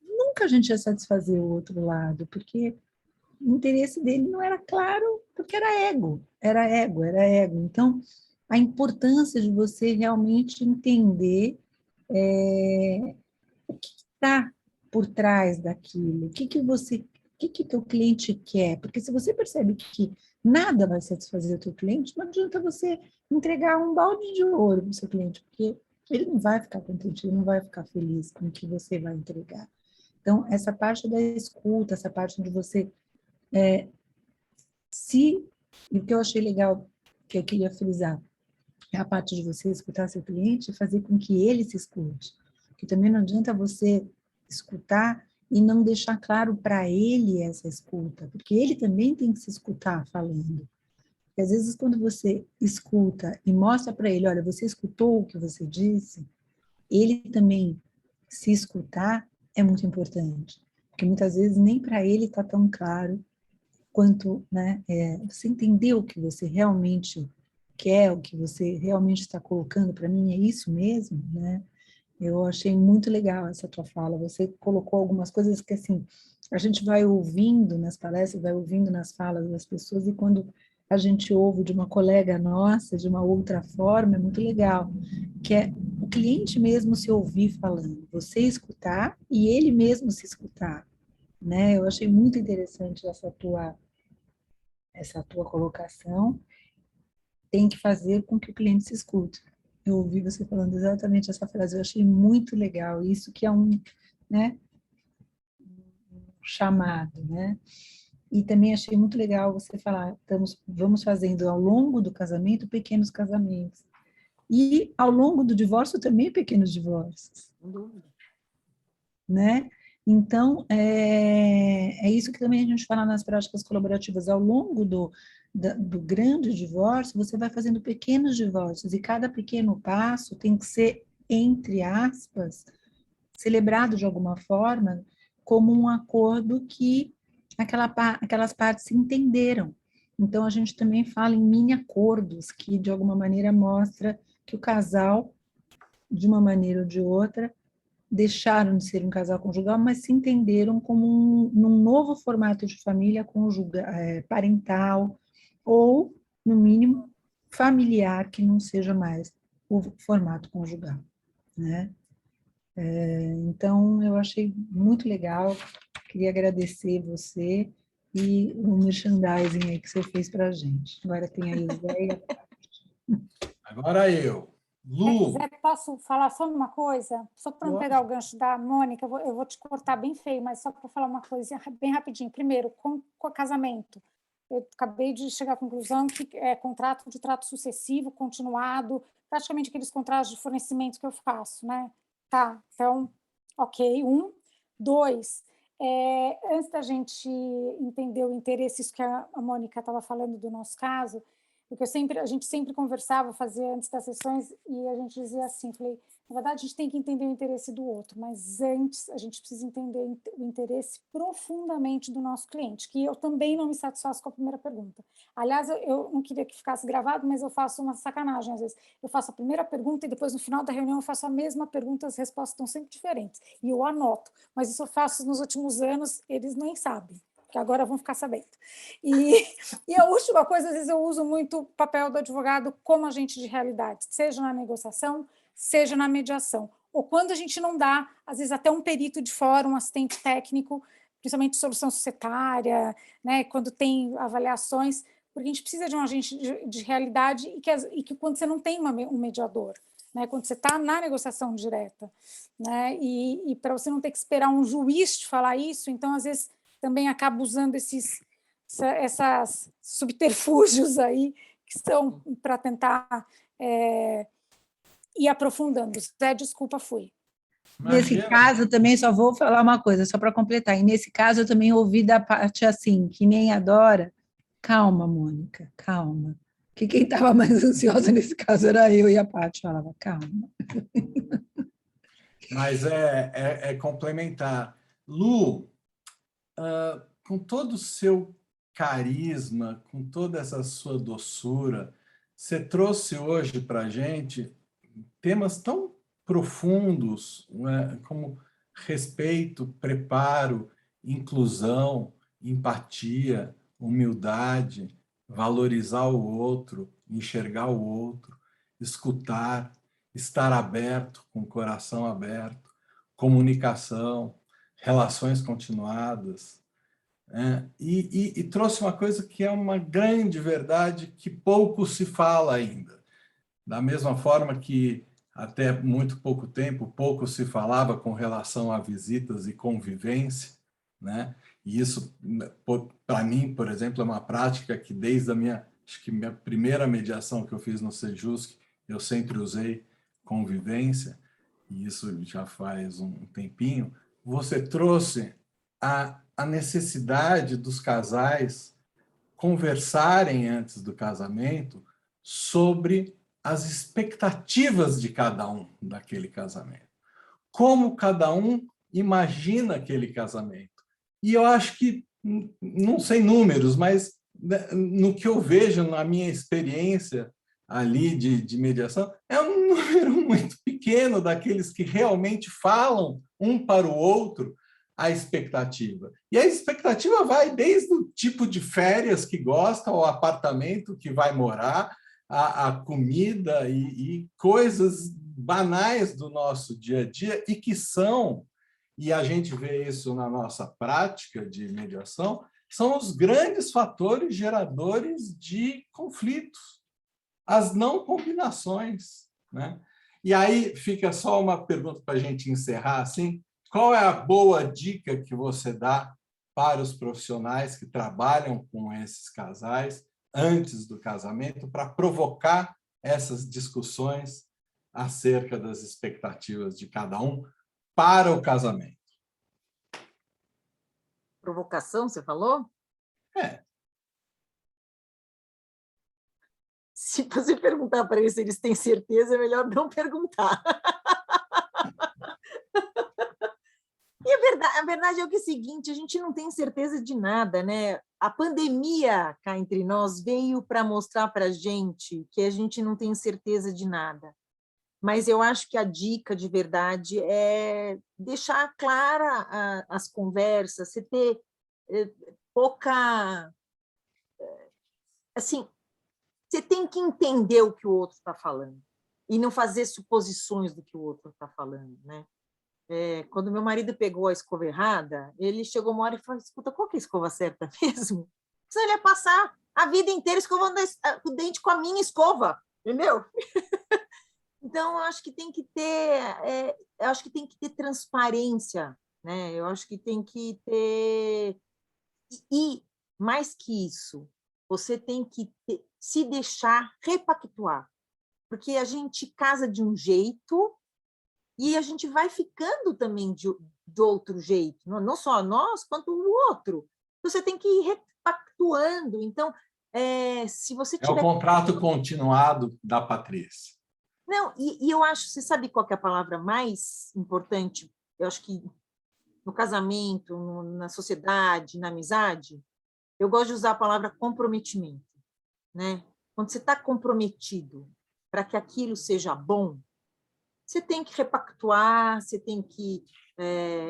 nunca a gente ia satisfazer o outro lado, porque o interesse dele não era claro, porque era ego, era ego, era ego. Então, a importância de você realmente entender o que está por trás daquilo, o que teu cliente quer, porque se você percebe que nada vai satisfazer o teu cliente, não adianta você entregar um balde de ouro para o seu cliente, porque ele não vai ficar contente, ele não vai ficar feliz com o que você vai entregar. Então, essa parte da escuta, essa parte de você e o que eu achei legal, que eu queria frisar, é a parte de você escutar seu cliente e fazer com que ele se escute. Porque também não adianta você escutar e não deixar claro para ele essa escuta, porque ele também tem que se escutar falando. Porque às vezes quando você escuta e mostra para ele, olha, você escutou o que você disse, ele também se escutar é muito importante. Porque muitas vezes nem para ele está tão claro quanto, né, você entendeu o que você realmente quer, o que você realmente está colocando para mim, é isso mesmo, né? Eu achei muito legal essa tua fala, você colocou algumas coisas que, assim, a gente vai ouvindo nas palestras, vai ouvindo nas falas das pessoas, e quando a gente ouve de uma colega nossa, de uma outra forma, é muito legal, que é o cliente mesmo se ouvir falando, você escutar e ele mesmo se escutar, né? Eu achei muito interessante essa tua colocação, tem que fazer com que o cliente se escute. Eu ouvi você falando exatamente essa frase, eu achei muito legal, isso que é um chamado, né? E também achei muito legal você falar, vamos fazendo ao longo do casamento pequenos casamentos. E ao longo do divórcio também pequenos divórcios. Sem dúvida. Né? Então, é isso que também a gente fala nas práticas colaborativas. Ao longo do grande divórcio, você vai fazendo pequenos divórcios, e cada pequeno passo tem que ser, entre aspas, celebrado de alguma forma como um acordo que aquelas partes se entenderam. Então, a gente também fala em mini-acordos, que de alguma maneira mostra que o casal, de uma maneira ou de outra, deixaram de ser um casal conjugal, mas se entenderam como num novo formato de família parental, ou, no mínimo, familiar, que não seja mais o formato conjugal, né? Então, eu achei muito legal, queria agradecer você e o merchandising aí que você fez para a gente. Agora tem a ideia. Agora eu. Lu. Se quiser, posso falar só uma coisa? Só para não pegar o gancho da Mônica, eu vou te cortar bem feio, mas só para falar uma coisa bem rapidinho. Primeiro, com o casamento, eu acabei de chegar à conclusão que é contrato de trato sucessivo, continuado, praticamente aqueles contratos de fornecimento que eu faço, né? Tá, então, ok, 1. 2, antes da gente entender o interesse, isso que a Mônica estava falando do nosso caso, porque a gente sempre conversava, fazia antes das sessões, e a gente dizia assim, falei, na verdade, a gente tem que entender o interesse do outro, mas antes a gente precisa entender o interesse profundamente do nosso cliente, que eu também não me satisfaço com a primeira pergunta. Aliás, eu não queria que ficasse gravado, mas eu faço uma sacanagem, às vezes. Eu faço a primeira pergunta e depois, no final da reunião, eu faço a mesma pergunta, as respostas estão sempre diferentes, e eu anoto, mas isso eu faço nos últimos anos, eles nem sabem, que agora vão ficar sabendo. E a última coisa, às vezes eu uso muito o papel do advogado como agente de realidade, seja na negociação, seja na mediação. Ou quando a gente não dá, às vezes até um perito de fora, um assistente técnico, principalmente solução societária, né, quando tem avaliações, porque a gente precisa de um agente de realidade e que quando você não tem um mediador, né, quando você está na negociação direta, né, e para você não ter que esperar um juiz te falar isso, então, às vezes, também acaba usando esses subterfúgios aí que estão para tentar ir aprofundando. Zé, desculpa, fui. Nesse caso, também só vou falar uma coisa, só para completar. E nesse caso, eu também ouvi da parte assim, que nem adora. Calma, Mônica, calma. Que quem estava mais ansiosa nesse caso era eu, e a Paty falava, calma. Mas é complementar. Lu, com todo o seu carisma, com toda essa sua doçura, você trouxe hoje para a gente temas tão profundos, né, como respeito, preparo, inclusão, empatia, humildade, valorizar o outro, enxergar o outro, escutar, estar aberto, com o coração aberto, comunicação, relações continuadas, né? E trouxe uma coisa que é uma grande verdade que pouco se fala ainda. Da mesma forma que até muito pouco tempo, pouco se falava com relação a visitas e convivência, né? E isso, para mim, por exemplo, é uma prática que desde acho que minha primeira mediação que eu fiz no Sejusc, eu sempre usei convivência, e isso já faz um tempinho. Você trouxe a necessidade dos casais conversarem antes do casamento sobre as expectativas de cada um daquele casamento. Como cada um imagina aquele casamento. E eu acho que, não sei números, mas no que eu vejo na minha experiência ali de mediação, é um número muito pequeno daqueles que realmente falam um para o outro a expectativa. E a expectativa vai desde o tipo de férias que gosta, ao apartamento que vai morar, a comida e coisas banais do nosso dia a dia e que são, e a gente vê isso na nossa prática de mediação, são os grandes fatores geradores de conflitos, as não combinações, né? E aí fica só uma pergunta para a gente encerrar, assim, qual é a boa dica que você dá para os profissionais que trabalham com esses casais antes do casamento, para provocar essas discussões acerca das expectativas de cada um para o casamento. Provocação, você falou? É. Se você perguntar para eles se eles têm certeza, é melhor não perguntar. E a verdade é que é o seguinte, a gente não tem certeza de nada, né? A pandemia cá entre nós veio para mostrar para a gente que a gente não tem certeza de nada. Mas eu acho que a dica de verdade é deixar clara as conversas, você ter pouca... Assim, você tem que entender o que o outro está falando e não fazer suposições do que o outro está falando, né? Quando meu marido pegou a escova errada, ele chegou uma hora e falou, escuta, qual que é a escova certa mesmo? Senão ele ia passar a vida inteira escovando o dente com a minha escova, entendeu? Então, eu acho que tem que ter transparência, né? Eu acho que tem que ter... E, mais que isso, você tem que se deixar repactuar, porque a gente casa de um jeito e a gente vai ficando também de outro jeito, não só nós, quanto o outro. Você tem que ir repactuando. Então, se você tiver... É o contrato continuado da Patrícia. Não, e eu acho, você sabe qual que é a palavra mais importante? Eu acho que no casamento, na sociedade, na amizade, eu gosto de usar a palavra comprometimento, né? Quando você está comprometido para que aquilo seja bom, você tem que repactuar, você tem que...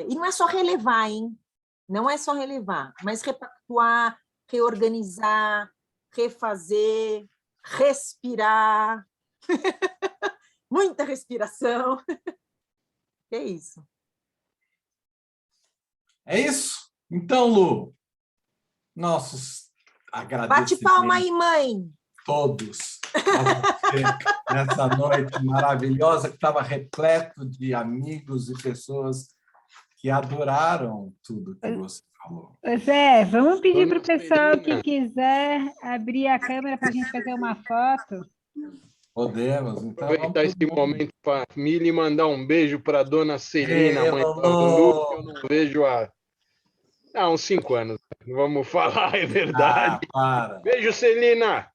E não é só relevar, hein? Não é só relevar, mas repactuar, reorganizar, refazer, respirar. Muita respiração. É isso. É isso? Então, Lu, nossos agradecimentos. Bate palma aí, mãe. Todos a você nessa noite maravilhosa que estava repleto de amigos e pessoas que adoraram tudo que você falou. Zé, vamos pedir para o pessoal que quiser abrir a câmera para a gente fazer uma foto. Podemos, então. Aproveitar esse momento para família e mandar um beijo para a dona Celina, mãe da Lu, que eu não vejo há uns 5 anos. Vamos falar, é verdade. Para. Beijo, Celina!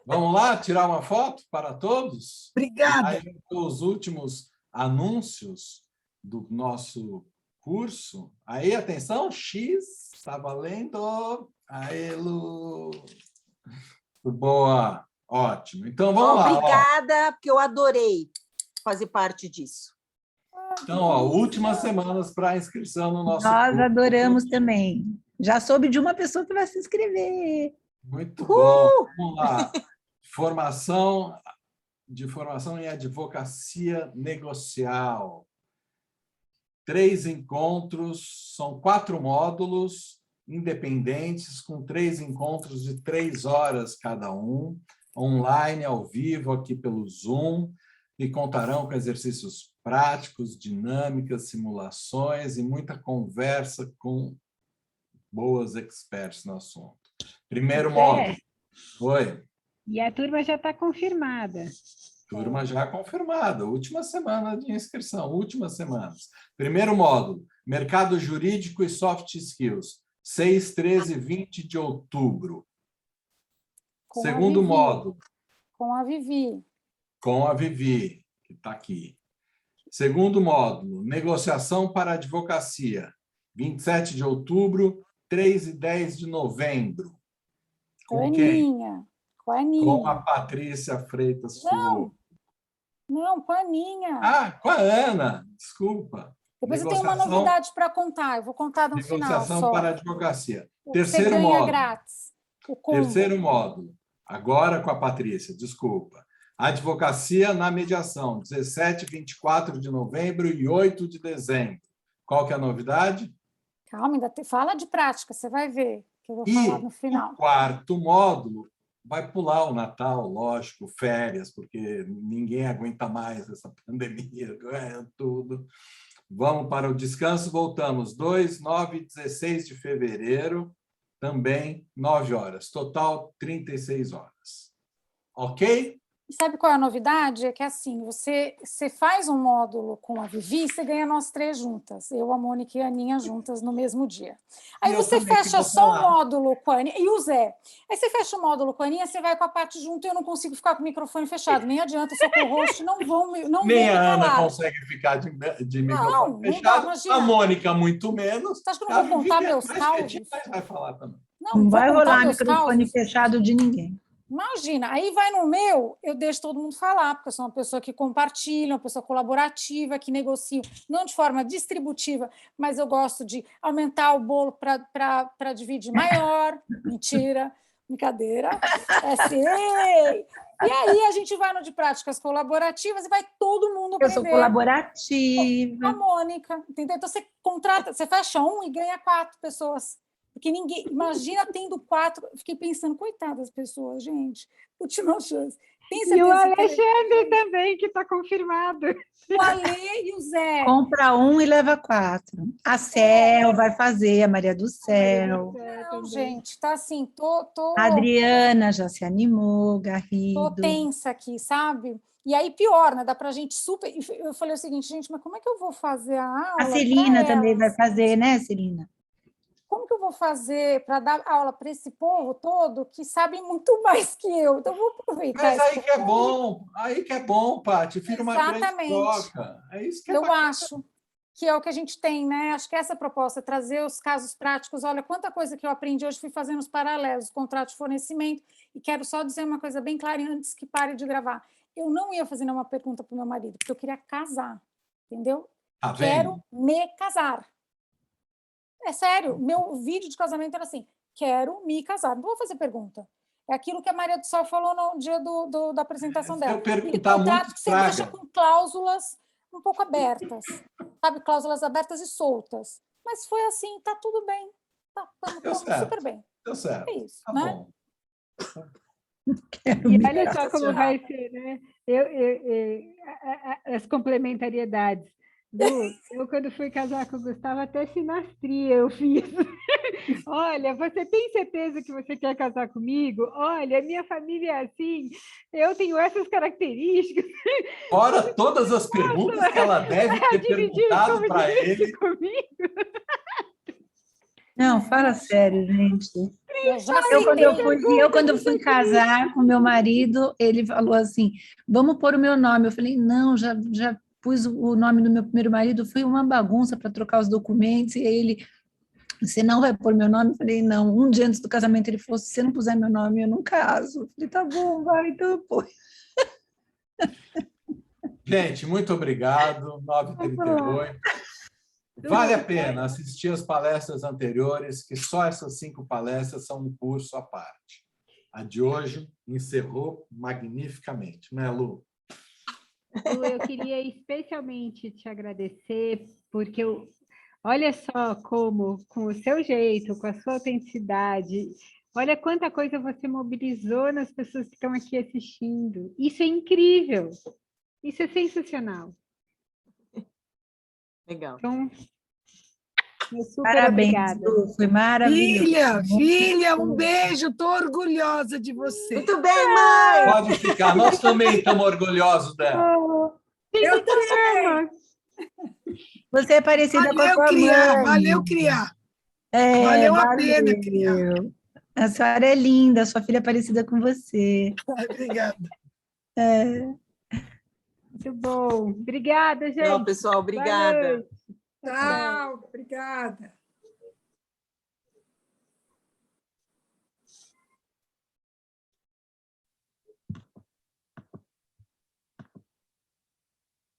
Vamos lá tirar uma foto para todos? Obrigada. Aí, os últimos anúncios do nosso curso. Aí, atenção, X, está valendo. Aí, Lu. Boa, ótimo. Então, vamos lá. Obrigada, porque eu adorei fazer parte disso. Então, últimas semanas para inscrição no nosso Nós curso. adoramos também. Já soube de uma pessoa que vai se inscrever. Muito bom. Vamos lá. Formação em advocacia negocial. 3 encontros, são 4 módulos independentes, com 3 encontros de 3 horas cada um, online, ao vivo, aqui pelo Zoom, e contarão com exercícios práticos, dinâmicas, simulações e muita conversa com boas experts no assunto. Primeiro módulo. Oi. E a turma já está confirmada. Turma já confirmada. Última semana de inscrição, últimas semanas. Primeiro módulo, Mercado Jurídico e Soft Skills, 6, 13 e 20 de outubro. Segundo módulo. Com a Vivi. Com a Vivi, que está aqui. Segundo módulo, Negociação para Advocacia, 27 de outubro, 3 e 10 de novembro. Com quem? Com a Aninha. Com a Patrícia Freitas Fulô. Não, com a Aninha. Ah, com a Ana, desculpa. Depois eu tenho uma novidade para contar, eu vou contar no final. Negociação para advocacia. Terceiro módulo. Grátis. Terceiro módulo. Agora com a Patrícia, desculpa. Advocacia na mediação, 17, 24 de novembro e 8 de dezembro. Qual que é a novidade? Calma, fala de prática, você vai ver, que eu vou falar no final. O quarto módulo vai pular o Natal, lógico, férias, porque ninguém aguenta mais essa pandemia, tudo. Vamos para o descanso, voltamos 2, 9 e 16 de fevereiro, também 9 horas, total 36 horas. Ok? E sabe qual é a novidade? É que assim, você faz um módulo com a Vivi, você ganha nós 3 juntas, eu, a Mônica e a Aninha juntas no mesmo dia. Aí você fecha só o módulo com a Aninha, e o Zé. Aí você fecha o módulo com a Aninha, você vai com a Paty junto e eu não consigo ficar com o microfone fechado. Nem adianta, eu sou co-host, não vou me Nem a Ana calar. consegue ficar de microfone fechado, imagina. a Mônica muito menos. Você acha que eu não vou contar meus causos? Vai falar também. Não vai rolar microfone fechado de ninguém. Imagina, aí vai no meu, eu deixo todo mundo falar, porque eu sou uma pessoa que compartilha, uma pessoa colaborativa, que negocia, não de forma distributiva, mas eu gosto de aumentar o bolo para dividir maior. Mentira, brincadeira. Sei. E aí a gente vai no de práticas colaborativas e vai todo mundo aprender. Eu sou colaborativa. A Mônica, entendeu? Então você contrata, você fecha um e ganha 4 pessoas. Porque ninguém... Imagina tendo 4... Fiquei pensando, coitadas das pessoas, gente. Última chance. E o Alexandre também, que está confirmado. O Ale e o Zé. Compra um e leva 4. A Cel vai fazer, a Maria do Céu. Não, gente, tá assim, tô... A Adriana já se animou, Garrido. Tô tensa aqui, sabe? E aí, pior, né? Dá pra gente super... Eu falei o seguinte, gente, mas como é que eu vou fazer a aula? A Celina também vai fazer, né, Celina? Como que eu vou fazer para dar aula para esse povo todo que sabe muito mais que eu? Então, eu vou aproveitar. Mas aí que é bom, Paty, vira uma grande troca. É isso que é eu acho que é o que a gente tem, né? Acho que essa é a proposta, trazer os casos práticos. Olha, quanta coisa que eu aprendi hoje, fui fazendo os paralelos, contrato de fornecimento, e quero só dizer uma coisa bem clara antes que pare de gravar. Eu não ia fazer nenhuma pergunta para o meu marido, porque eu queria casar, entendeu? Quero me casar. É sério, meu vídeo de casamento era assim, quero me casar, não vou fazer pergunta. É aquilo que a Maria do Céu falou no dia da apresentação dela. Aquele contrato que você deixa com cláusulas um pouco abertas, sabe? Cláusulas abertas e soltas. Mas foi assim, tá tudo bem. Tá super bem. Deu certo. É isso, tá né? Bom. E olha só como vai ser, né? As complementariedades. Eu, quando fui casar com o Gustavo, até sinastria eu fiz. Olha, você tem certeza que você quer casar comigo? Olha, minha família é assim, eu tenho essas características. Fora todas as perguntas que ela deve ter perguntado para ele. Comigo. Não, fala sério, gente. Quando fui casar com meu marido, ele falou assim, vamos pôr o meu nome. Eu falei, não, já pus o nome do meu primeiro marido, foi uma bagunça para trocar os documentos, e aí ele, você não vai pôr meu nome? Eu falei, não. Um dia antes do casamento ele falou, se você não puser meu nome, eu não caso. Eu falei, tá bom, vai, então eu ponho. Gente, muito obrigado, 9h38. Vale a pena assistir as palestras anteriores, que só essas 5 palestras são um curso à parte. A de hoje encerrou magnificamente, né, Lu? Lu, eu queria especialmente te agradecer, porque olha só como, com o seu jeito, com a sua autenticidade, olha quanta coisa você mobilizou nas pessoas que estão aqui assistindo. Isso é incrível, isso é sensacional. Legal. Então, super parabéns, obrigada. Lu, foi maravilhoso. Filha, um beijo, estou orgulhosa de você. Muito bem, mãe! Pode ficar, nós também estamos orgulhosos dela. Eu também. Você é parecida com a sua mãe. Valeu criar. Valeu a pena criar. A senhora é linda, a sua filha é parecida com você. Obrigada. Muito bom. Obrigada, gente. Tchau, pessoal. Obrigada. Tchau, obrigada.